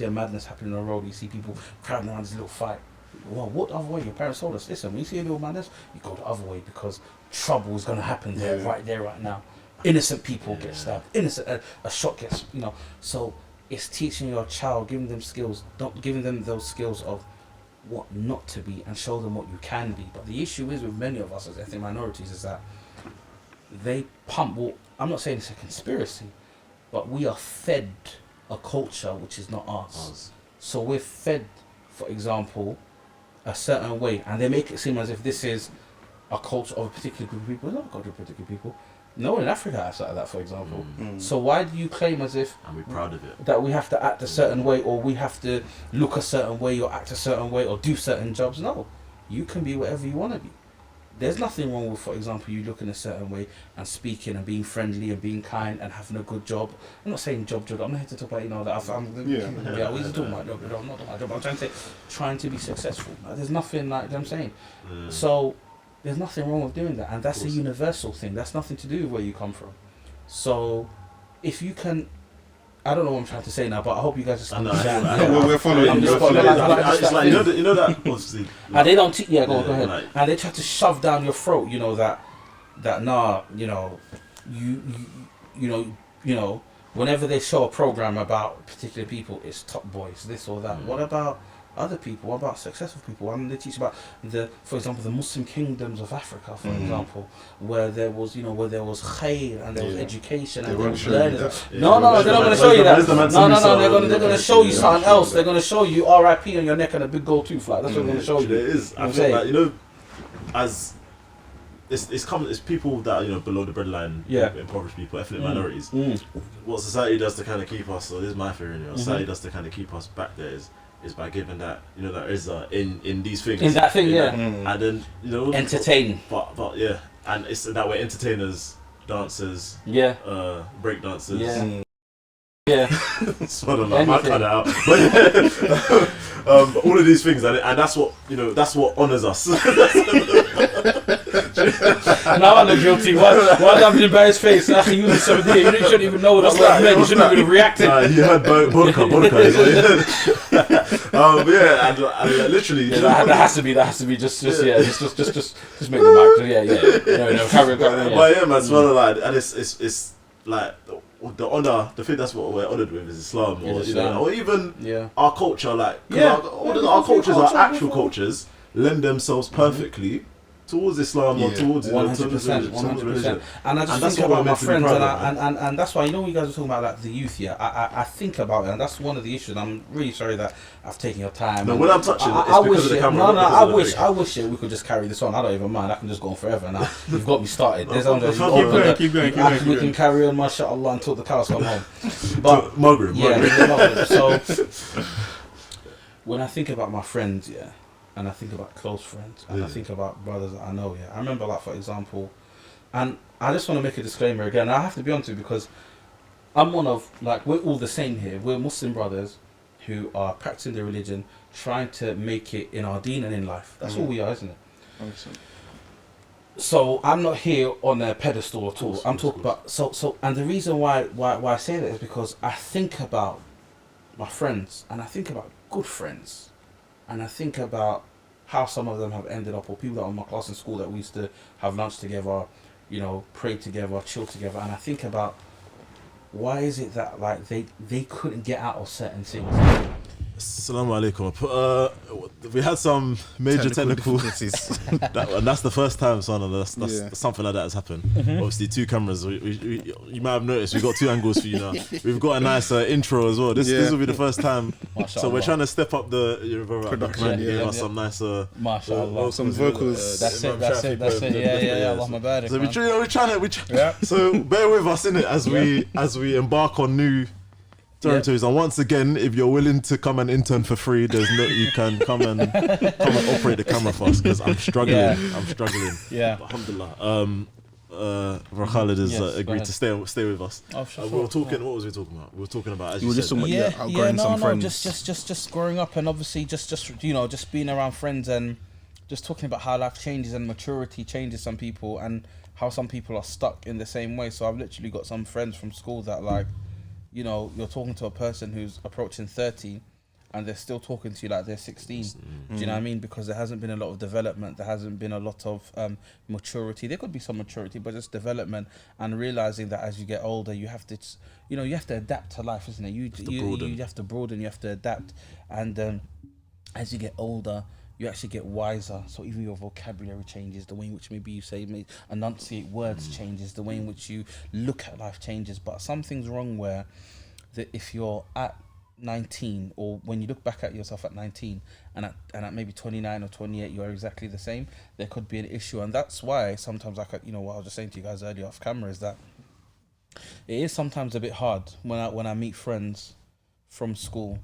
a madness happening on the road, you see people crowding around this little fight. Well, what other way? Your parents told us, listen, when you see a little madness, you go the other way because trouble is going to happen there, right now. Innocent people get stabbed. A shot gets, So it's teaching your child, giving them those skills of what not to be and show them what you can be. But the issue is with many of us as ethnic minorities is that they pump. Well, I'm not saying it's a conspiracy, but we are fed a culture which is not ours. So we're fed, for example, a certain way, and they make it seem as if this is a culture of a particular group of people. It's not a culture of particular people. No one in Africa acts like that, for example. So why do you claim as if and we're proud of it, that we have to act a certain way, or we have to look a certain way, or act a certain way, or do certain jobs? No, you can be whatever you want to be. There's nothing wrong with, for example, you looking a certain way and speaking and being friendly and being kind and having a good job. I'm not saying job. I'm not here to talk about that. We used to talk about job. I'm not talking about job. I'm trying to say trying to be successful. There's nothing like that I'm saying. So there's nothing wrong with doing that, and that's a universal thing. That's nothing to do with where you come from. So if you can, I don't know what I'm trying to say now, but I hope you guys just understand. We're following. It's like you know that obviously. And they don't. Go ahead. Like, and they try to shove down your throat. Whenever they show a program about particular people, it's top boys, this or that. What about other people? What about successful people? I mean, they teach about for example, the Muslim kingdoms of Africa, for example, where there was khair and there was education and there was learning. No, they're not going to show you that. No, they're going to show you something else. They're going to show you R.I.P. on your neck and a big gold tooth. Like that's what they're going to show you. It is. I feel like as it's people that are below the breadline, impoverished people, ethnic minorities. What society does to kind of keep us, so this is my theory, society does to kind of keep us back there is by giving that that is in these things, in that thing, and then entertain. But and it's that way entertainers dancers, Yeah. break dancers. Yeah. Yeah. Subhanallah, I might cut it out. But all of these things, and that's what that's what honors us. Now I'm guilty. Why am I by his face? Actually, you shouldn't even know what that word meant. You shouldn't even have reacted. He heard vodka. Yeah, and literally. Yeah, that has to be. Just make the mic. Yeah. Carry on. Yeah. But yeah, man, subhanallah, and it's like the honor. The thing that's what we're honored with is Islam, or or even our culture. Like, our cultures, our actual cultures, lend themselves perfectly towards Islam or towards 100%. And I just think about my friends, and that's why, when you guys are talking about like the youth here, I think about it, and that's one of the issues. I'm really sorry that I've taken your time. No, when I'm touching it, it's because of the camera. I wish we could just carry this on. I don't even mind. I can just go on forever now. You've got me started. There's keep going. We can carry on, mashallah, until the cows come home. But Maghrib. So when I think about my friends, and I think about close friends, and I think about brothers that I know, I remember, like, for example, and I just want to make a disclaimer again, I have to be honest with you, because I'm one of, like, we're all the same here. We're Muslim brothers who are practicing their religion, trying to make it in our deen and in life. That's all we are, isn't it? 100%. So I'm not here on a pedestal at all. I'm talking about, so, and the reason why I say that is because I think about my friends, and I think about good friends, and I think about how some of them have ended up, or people that are in my class in school that we used to have lunch together, pray together, chill together, and I think about why is it that, like, they couldn't get out of certain things. Assalamu alaikum. We had some major technical difficulties. and that's the first time, son, and that's something like that has happened. Obviously, two cameras. We you might have noticed we got two angles for you now. We've got a nice intro as well. This will be the first time. So we're trying to step up the production. Give us some nice some vocals. That's it. Yeah. Allahumma barik. So we're trying to. So bear with us in it as we embark on new territories. And once again, if you're willing to come and intern for free, you can come and operate the camera for us, because I'm struggling. Yeah. But alhamdulillah. Khalid has agreed to stay with us. Oh, sure. We were talking. What was we talking about? We were talking about, as you said. Just growing up, and obviously just being around friends, and just talking about how life changes and maturity changes some people, and how some people are stuck in the same way. So I've literally got some friends from school that, like, you're talking to a person who's approaching 30 and they're still talking to you like they're 16. Do you know what I mean? Because there hasn't been a lot of development. There hasn't been a lot of maturity. There could be some maturity, but just development, and realizing that as you get older, you have to, you have to adapt to life, isn't it? You have to broaden, you have to adapt. And as you get older, you actually get wiser. So even your vocabulary changes, the way in which maybe you enunciate words changes, the way in which you look at life changes. But something's wrong where that if you're at 19, or when you look back at yourself at 19 and at maybe 29 or 28, you are exactly the same, there could be an issue. And that's why sometimes, what I was just saying to you guys earlier off camera, is that it is sometimes a bit hard when I meet friends from school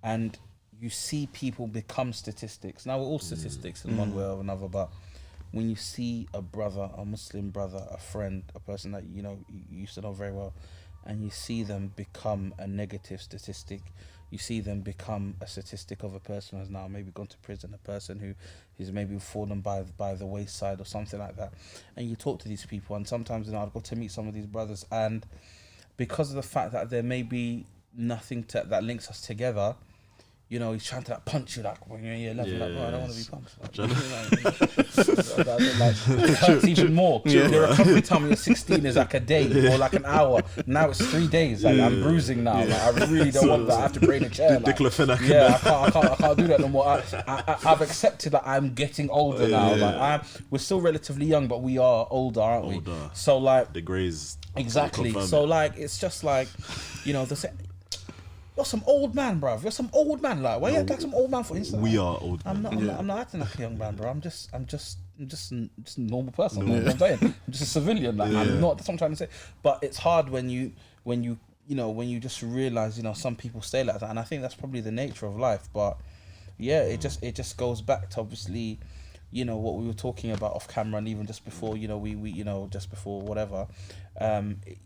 and you see people become statistics. Now, we're all statistics in one way or another, but when you see a brother, a Muslim brother, a friend, a person that you used to know very well, and you see them become a negative statistic, you see them become a statistic of a person who has now maybe gone to prison, a person who is maybe fallen by the wayside or something like that, and you talk to these people, and sometimes I've got to meet some of these brothers, and because of the fact that there may be nothing that links us together, he's trying to punch you when you're in year 11. I don't want to be punched. It hurts even more. The recovery time when you're 16 is like a day or like an hour. Now it's 3 days. I'm bruising now. I really don't want that. I have to brain a chair. I can't do that no more. I've accepted that I'm getting older now. We're still relatively young, but we are older, aren't we? So the greys. Exactly. So it's just you're some old man, bruv. You're some old man. Why you act like some old man for instance? We are old. I'm not acting like a young man, bro. I'm just a normal person. You know what I'm saying? I'm just a civilian. I'm not. That's what I'm trying to say. But it's hard when you just realize, some people stay like that, and I think that's probably the nature of life. But it just goes back to obviously you know, what we were talking about off camera, and even just before, you know, we you know, just before whatever,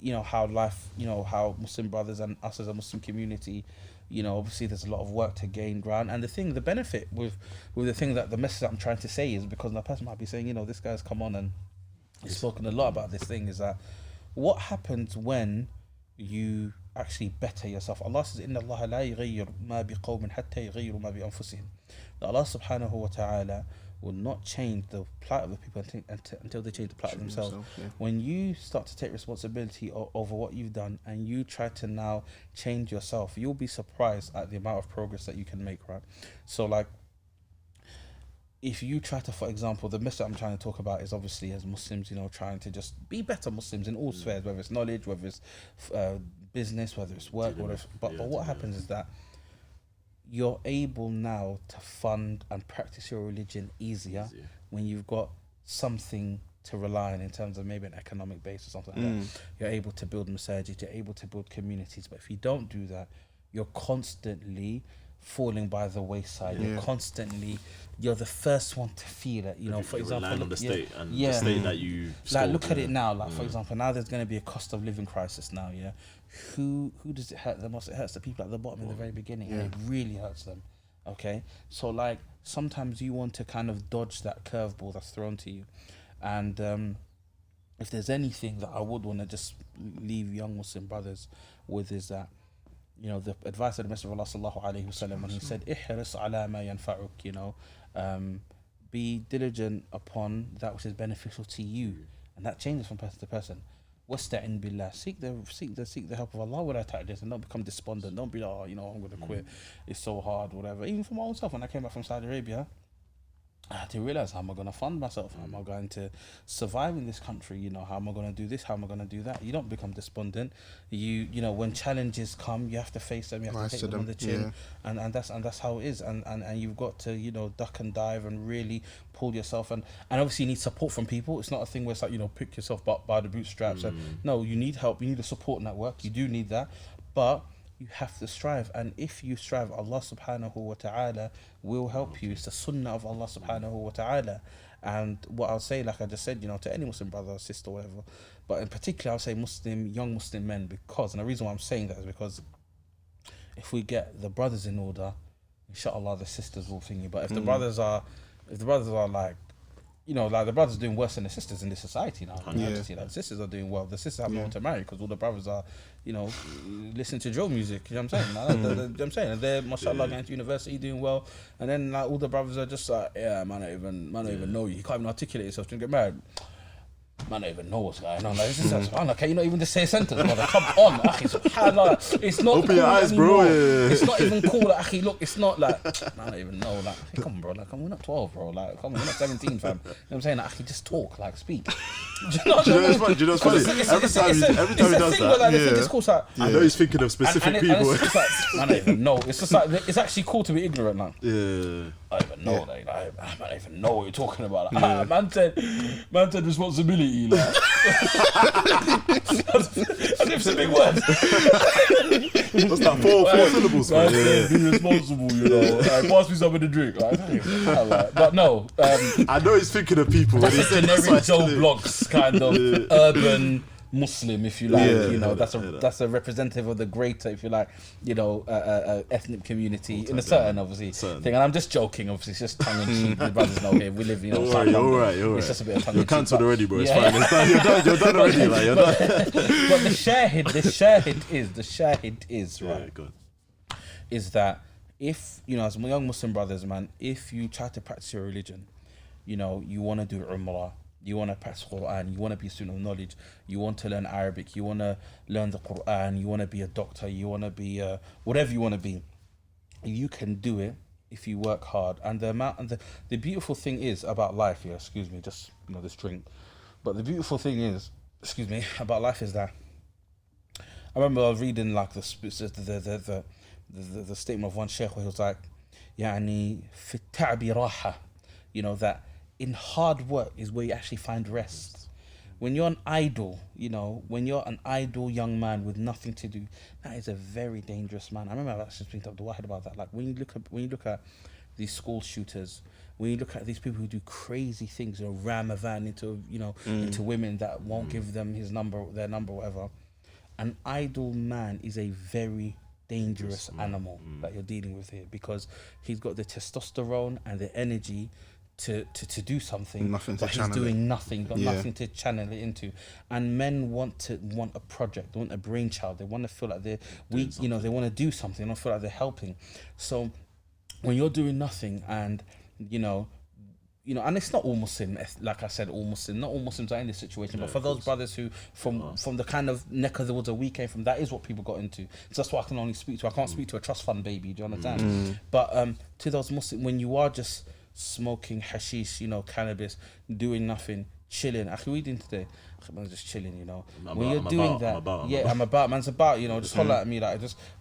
you know, how life, you know, how Muslim brothers and us as a Muslim community, you know, obviously there's a lot of work to gain ground. And the benefit with the thing that the message that I'm trying to say is, because the person might be saying, you know, this guy's come on and he's spoken a lot about this thing, is that what happens when you actually better yourself. Allah says, Inna Allah la yughayyiru ma bi qawmin hatta yughayyiru ma bi anfusihim. That Allah subhanahu wa ta'ala will not change the plight of the people until they change the plight of themselves. When you start to take responsibility over what you've done and you try to now change yourself, you'll be surprised at the amount of progress that you can make, right? So like, if you try to, for example, the message I'm trying to talk about is obviously as Muslims, you know, trying to just be better Muslims in all spheres, whether it's knowledge, whether it's business, whether it's work, whatever. But what happens is that you're able now to fund and practice your religion easier when you've got something to rely on in terms of maybe an economic base or something like that. You're able to build masajid, you're able to build communities. But if you don't do that, you're constantly falling by the wayside. You're the first one to feel it. You know, for example, on the state and the state that you like look at it now. Like for example, now there's going to be a cost of living crisis now. Yeah, who does it hurt the most? It hurts the people at the bottom in the very beginning, and it really hurts them. Okay, so like sometimes you want to kind of dodge that curveball that's thrown to you, and if there's anything that I would want to just leave young Muslim brothers with is that, you know, the advice of the Messenger of Allah sallallahu alaihi wasallam when he said, "Ihris ala ma yanfa'uk," you know, be diligent upon that which is beneficial to you, and that changes from person to person. Wasta'in billah, seek the help of Allah without this, and don't become despondent. Don't be like, oh, you know, I'm gonna quit. It's so hard, whatever. Even for my own self, when I came back from Saudi Arabia, I had to realize, how am I going to fund myself? How am I going to survive in this country? You know, how am I going to do this? How am I going to do that? You don't become despondent. You know, when challenges come, you have to face them. You have to take them on the chin, and that's how it is. And you've got to, you know, duck and dive and really pull yourself. And obviously you need support from people. It's not a thing where it's like, you know, pick yourself up by the bootstraps. And no, you need help. You need a support network. You do need that, but you have to strive, and if you strive, Allah subhanahu wa ta'ala will help you. It's the sunnah of Allah subhanahu wa ta'ala. And what I'll say, like I just said, you know, to any Muslim brother or sister or whatever, but in particular I'll say young Muslim men, because, and the reason why I'm saying that is because if we get the brothers in order, inshallah the sisters will thingy. But if the brothers are like, you know, like the brothers are doing worse than the sisters in this society now. You see, like, the sisters are doing well. The sisters have no one to marry because all the brothers are, you know, listening to drill music. You know what I'm saying? You know what I'm saying? And they're, mashallah, going to university, doing well. And then like all the brothers are just like, yeah, man, I don't even know you. You can't even articulate yourself to get married. Man, I don't even know what's going on. Like, this is subhanallah. Can you not even just say a sentence, brother? Come on, akhi, subhanallah. It's not open cool your eyes, anymore. bro. It's not even cool, like, akhi, look, it's not like, man, I don't even know. Like, hey, come on, bro. Like, we're not 12, bro. Like, come on, we're not 17, fam. You know what I'm saying? Like, akhi, just talk, like, speak. Do you know what's funny? Every time he does that, I know he's thinking of specific people. It's just like, man, I don't even know. It's just like, it's actually cool to be ignorant now. Yeah. I don't even know, like, I don't even know what you're talking about. Like, man said responsibility, like. As if it's a big word. What's that? Four syllables, man. Be responsible, you know. Pass me some of the drink. Like, but no. I know he's thinking of people. That's a generic Joe Bloggs kind of urban Muslim, if you like, you know, that's a representative of the greater, if you like, you know, ethnic community in a certain, obviously, thing. And I'm just joking, obviously, it's just tongue in cheek. The brothers know here, we live, you know, all right. It's just a bit of tongue in cheek. You're cancelled already, bro. It's fine. It's done. You're done already. Like, you're done. But the shahid is right. Good. Is that if, you know, as young Muslim brothers, man, if you try to practice your religion, you know, you want to do Umrah, you want to practice Quran, you want to be a student of knowledge, you want to learn Arabic, you want to learn the Quran, you want to be a doctor, you want to be whatever you want to be, you can do it if you work hard. And the beautiful thing is about life, excuse me, just, you know, this drink. But the beautiful thing is, about life is that I remember I was reading like the statement of one sheikh where he was like, يعني في التعب راحة, you know, that in hard work is where you actually find rest. When you're an idle, you know, when you're an idle young man with nothing to do, that is a very dangerous man. I remember I was actually speaking to Dawah about that. Like when you look at these school shooters, when you look at these people who do crazy things, ram a van into into women that won't give them their number, whatever. An idle man is a very dangerous animal that you're dealing with here, because he's got the testosterone and the energy to do something, but he's doing nothing, got nothing to channel it into. And men want a project, they want a brainchild, they want to feel like they want to do something, they don't feel like they're helping. So when you're doing nothing, and and it's not all Muslim, like I said, not all Muslims are in this situation, but for those brothers who, from the kind of neck of the woods that we came from, that is what people got into. So that's what I can only speak to. I can't speak to a trust fund baby, do you understand? But to those Muslims, when you are just smoking hashish, cannabis, doing nothing, chilling. What are you doing today? I'm just chilling, when you're doing that, man's about, just holler at me,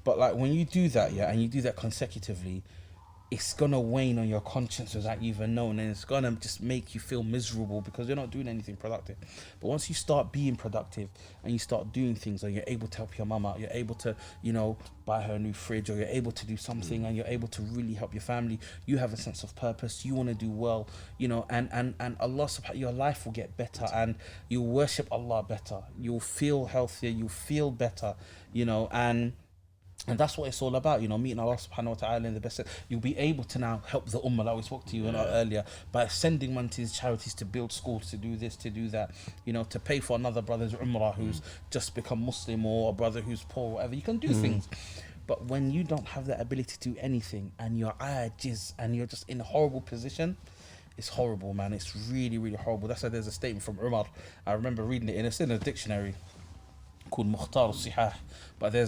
but like when you do that, and you do that consecutively, it's gonna wane on your conscience without you even knowing, and it's gonna just make you feel miserable because you're not doing anything productive. But once you start being productive and you start doing things, or you're able to help your mum out, you're able to, buy her a new fridge, or you're able to do something, and you're able to really help your family, you have a sense of purpose, you want to do well, and Allah subhanahu, your life will get better, and you'll worship Allah better, you'll feel healthier, you'll feel better, and that's what it's all about, meeting Allah subhanahu wa ta'ala in the best sense. You'll be able to now help the ummah, like we spoke to you earlier, by sending money to these charities to build schools, to do this, to do that, to pay for another brother's umrah who's just become Muslim, or a brother who's poor, or whatever. You can do things. But when you don't have that ability to do anything, and you're ajiz, and you're just in a horrible position, it's horrible, man. It's really, really horrible. That's why there's a statement from Umar. I remember reading it, and it's in a dictionary called Mukhtar al-Sihah, but there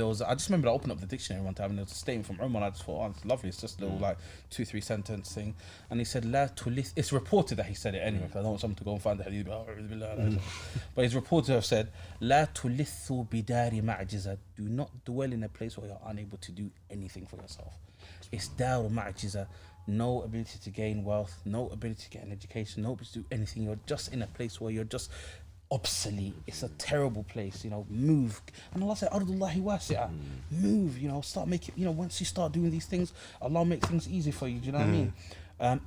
was I just remember I opened up the dictionary one time, and there was a statement from Umar, and I just thought, it's lovely, it's just a little 2-3 sentence thing, and he said la tulith, it's reported that he said it anyway, because I don't want someone to go and find the hadith, but he's reported to have said la tulithu bidari ma'jiza, do not dwell in a place where you're unable to do anything for yourself. It's daru ma'jiza, no ability to gain wealth, no ability to get an education, no ability to do anything. You're just in a place where you're just obsolete. It's a terrible place, move. And Allah said, Ardullahi wasi'ah, move, start making, once you start doing these things, Allah make things easy for you, do you know what I mean?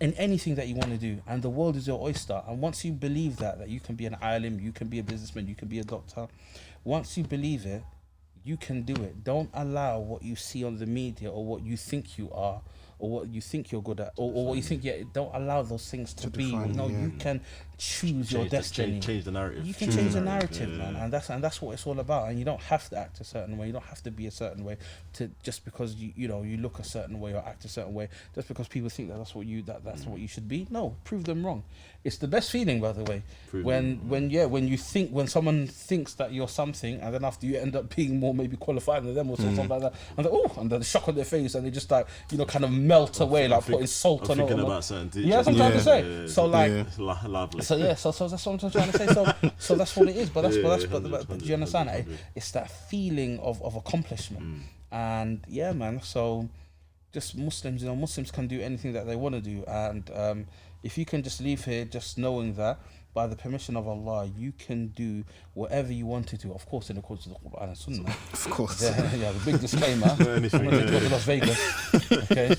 In anything that you want to do, and the world is your oyster. And once you believe that you can be an alim, you can be a businessman, you can be a doctor, once you believe it, you can do it. Don't allow what you see on the media, or what you think you are, or what you think you're good at, or what you think, don't allow those things to be. You can choose your destiny. Change the narrative. You can change the narrative, man, and that's what it's all about. And you don't have to act a certain way. You don't have to be a certain way just because you look a certain way or act a certain way. Just because people think that's what you should be. No, prove them wrong. It's the best feeling, by the way, when someone thinks that you're something, and then after you end up being more maybe qualified than them or something like that, and the shock on their face, and they just kind of melt away, like putting salt on it. Thinking about certain teachers. Yeah, that's what I'm trying to say. Yeah, So like, lovely. so that's what I'm trying to say. So that's what it is. But do you understand? It's that feeling of accomplishment, and man. So just Muslims can do anything that they want to do, and if you can just leave here just knowing that, by the permission of Allah, you can do whatever you want to do. Of course, in accordance with the Quran and Sunnah. Of course. Yeah, the big disclaimer. I'm not going to go to Las Vegas. Okay.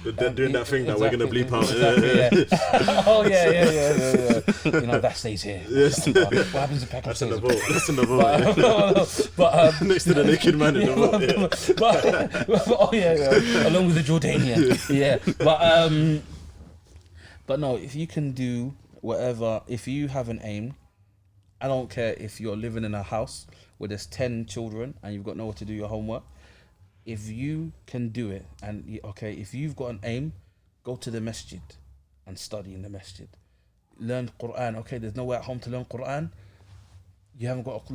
They're doing that thing that we're going to bleep out. Exactly, yeah. Oh, yeah. That stays here. Yes. What happens in Pakistan? That's in the vault. That's in the vault. But next to the naked man in the vault. Yeah. Along with the Jordanian. Yeah. But no, if you can do whatever, if you have an aim, I don't care if you're living in a house where there's 10 children and you've got nowhere to do your homework. If you can do it, and if you've got an aim, go to the masjid and study in the masjid. Learn Quran. Okay, there's nowhere at home to learn Quran. You haven't got a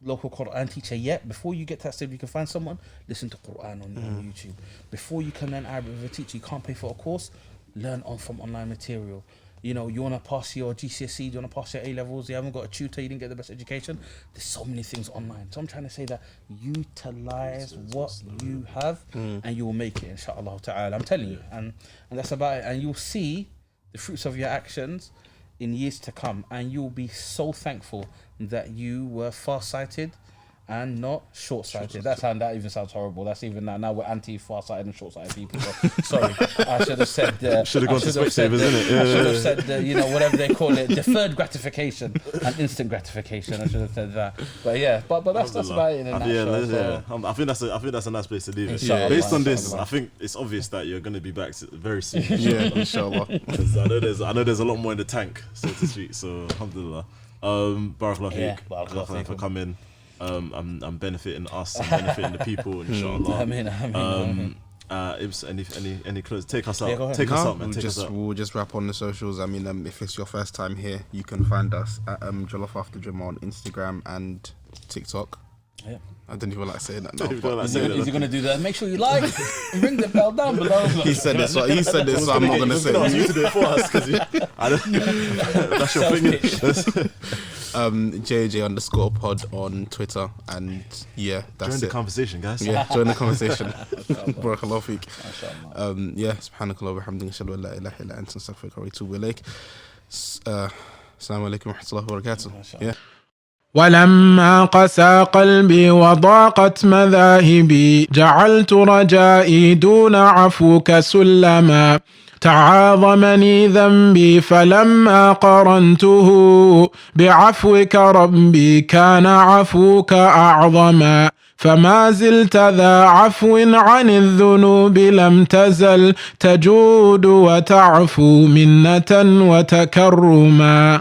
local Quran teacher yet. Before you get to that stage, you can find someone, listen to Quran on YouTube. Before you can learn Arabic with a teacher, you can't pay for a course, learn from online material. You want to pass your GCSE, you want to pass your A-levels, you haven't got a tutor, you didn't get the best education. There's so many things online. So I'm trying to say that utilize what you have, and you will make it, inshallah ta'ala. I'm telling you. And that's about it. And you'll see the fruits of your actions in years to come. And you'll be so thankful that you were far-sighted and not short-sighted. That even sounds horrible. That's even now we're anti-far-sighted and short-sighted people. Sorry, I should have said. Should have gone to Specsavers, innit? I should have said, whatever they call it, deferred gratification and instant gratification. I should have said that. But yeah, but that's about it in a nutshell. I think that's a nice place to leave it. Inshallah, Based on this, inshallah. I think it's obvious that you're going to be back very soon. Yeah, inshallah. Because I know there's a lot more in the tank, so to speak. So alhamdulillah. Barakallah Yeah, feek. barakallah Barakallah for feekum. coming. I'm benefiting us, I'm benefiting the people, inshallah. Ameen. Ibs, any close? Take us out. Yeah, go ahead. Take us out, man. We'll Take us out. we'll just wrap on the socials. I mean, if it's your first time here, you can find us at Jollof After Jummah on Instagram and TikTok. Yeah. I don't even like saying that now. Don't but- like Is saying he that. going to do that? Make sure you like and ring the bell down below. He said this, so I'm not going to say I was it. you to do it for us because that's your thing. JJ_pod on Twitter, and yeah, that's Join the it. conversation, guys. Yeah, join the conversation. Barakallahu feek. Yeah, subhanakallah wa bihamdika, ashhadu an la ilaha illa anta, astaghfiruka wa atubu ilaik. Assalamu alaikum wa rahmatullahi wa barakatuh. Yeah. ولما قسى قلبي وضاقت مذاهبي جعلت رجائي دون عفوك سلما تعاظمني ذنبي فلما قرنته بعفوك ربي كان عفوك أعظما فما زلت ذا عفو عن الذنوب لم تزل تجود وتعفو منة وتكرما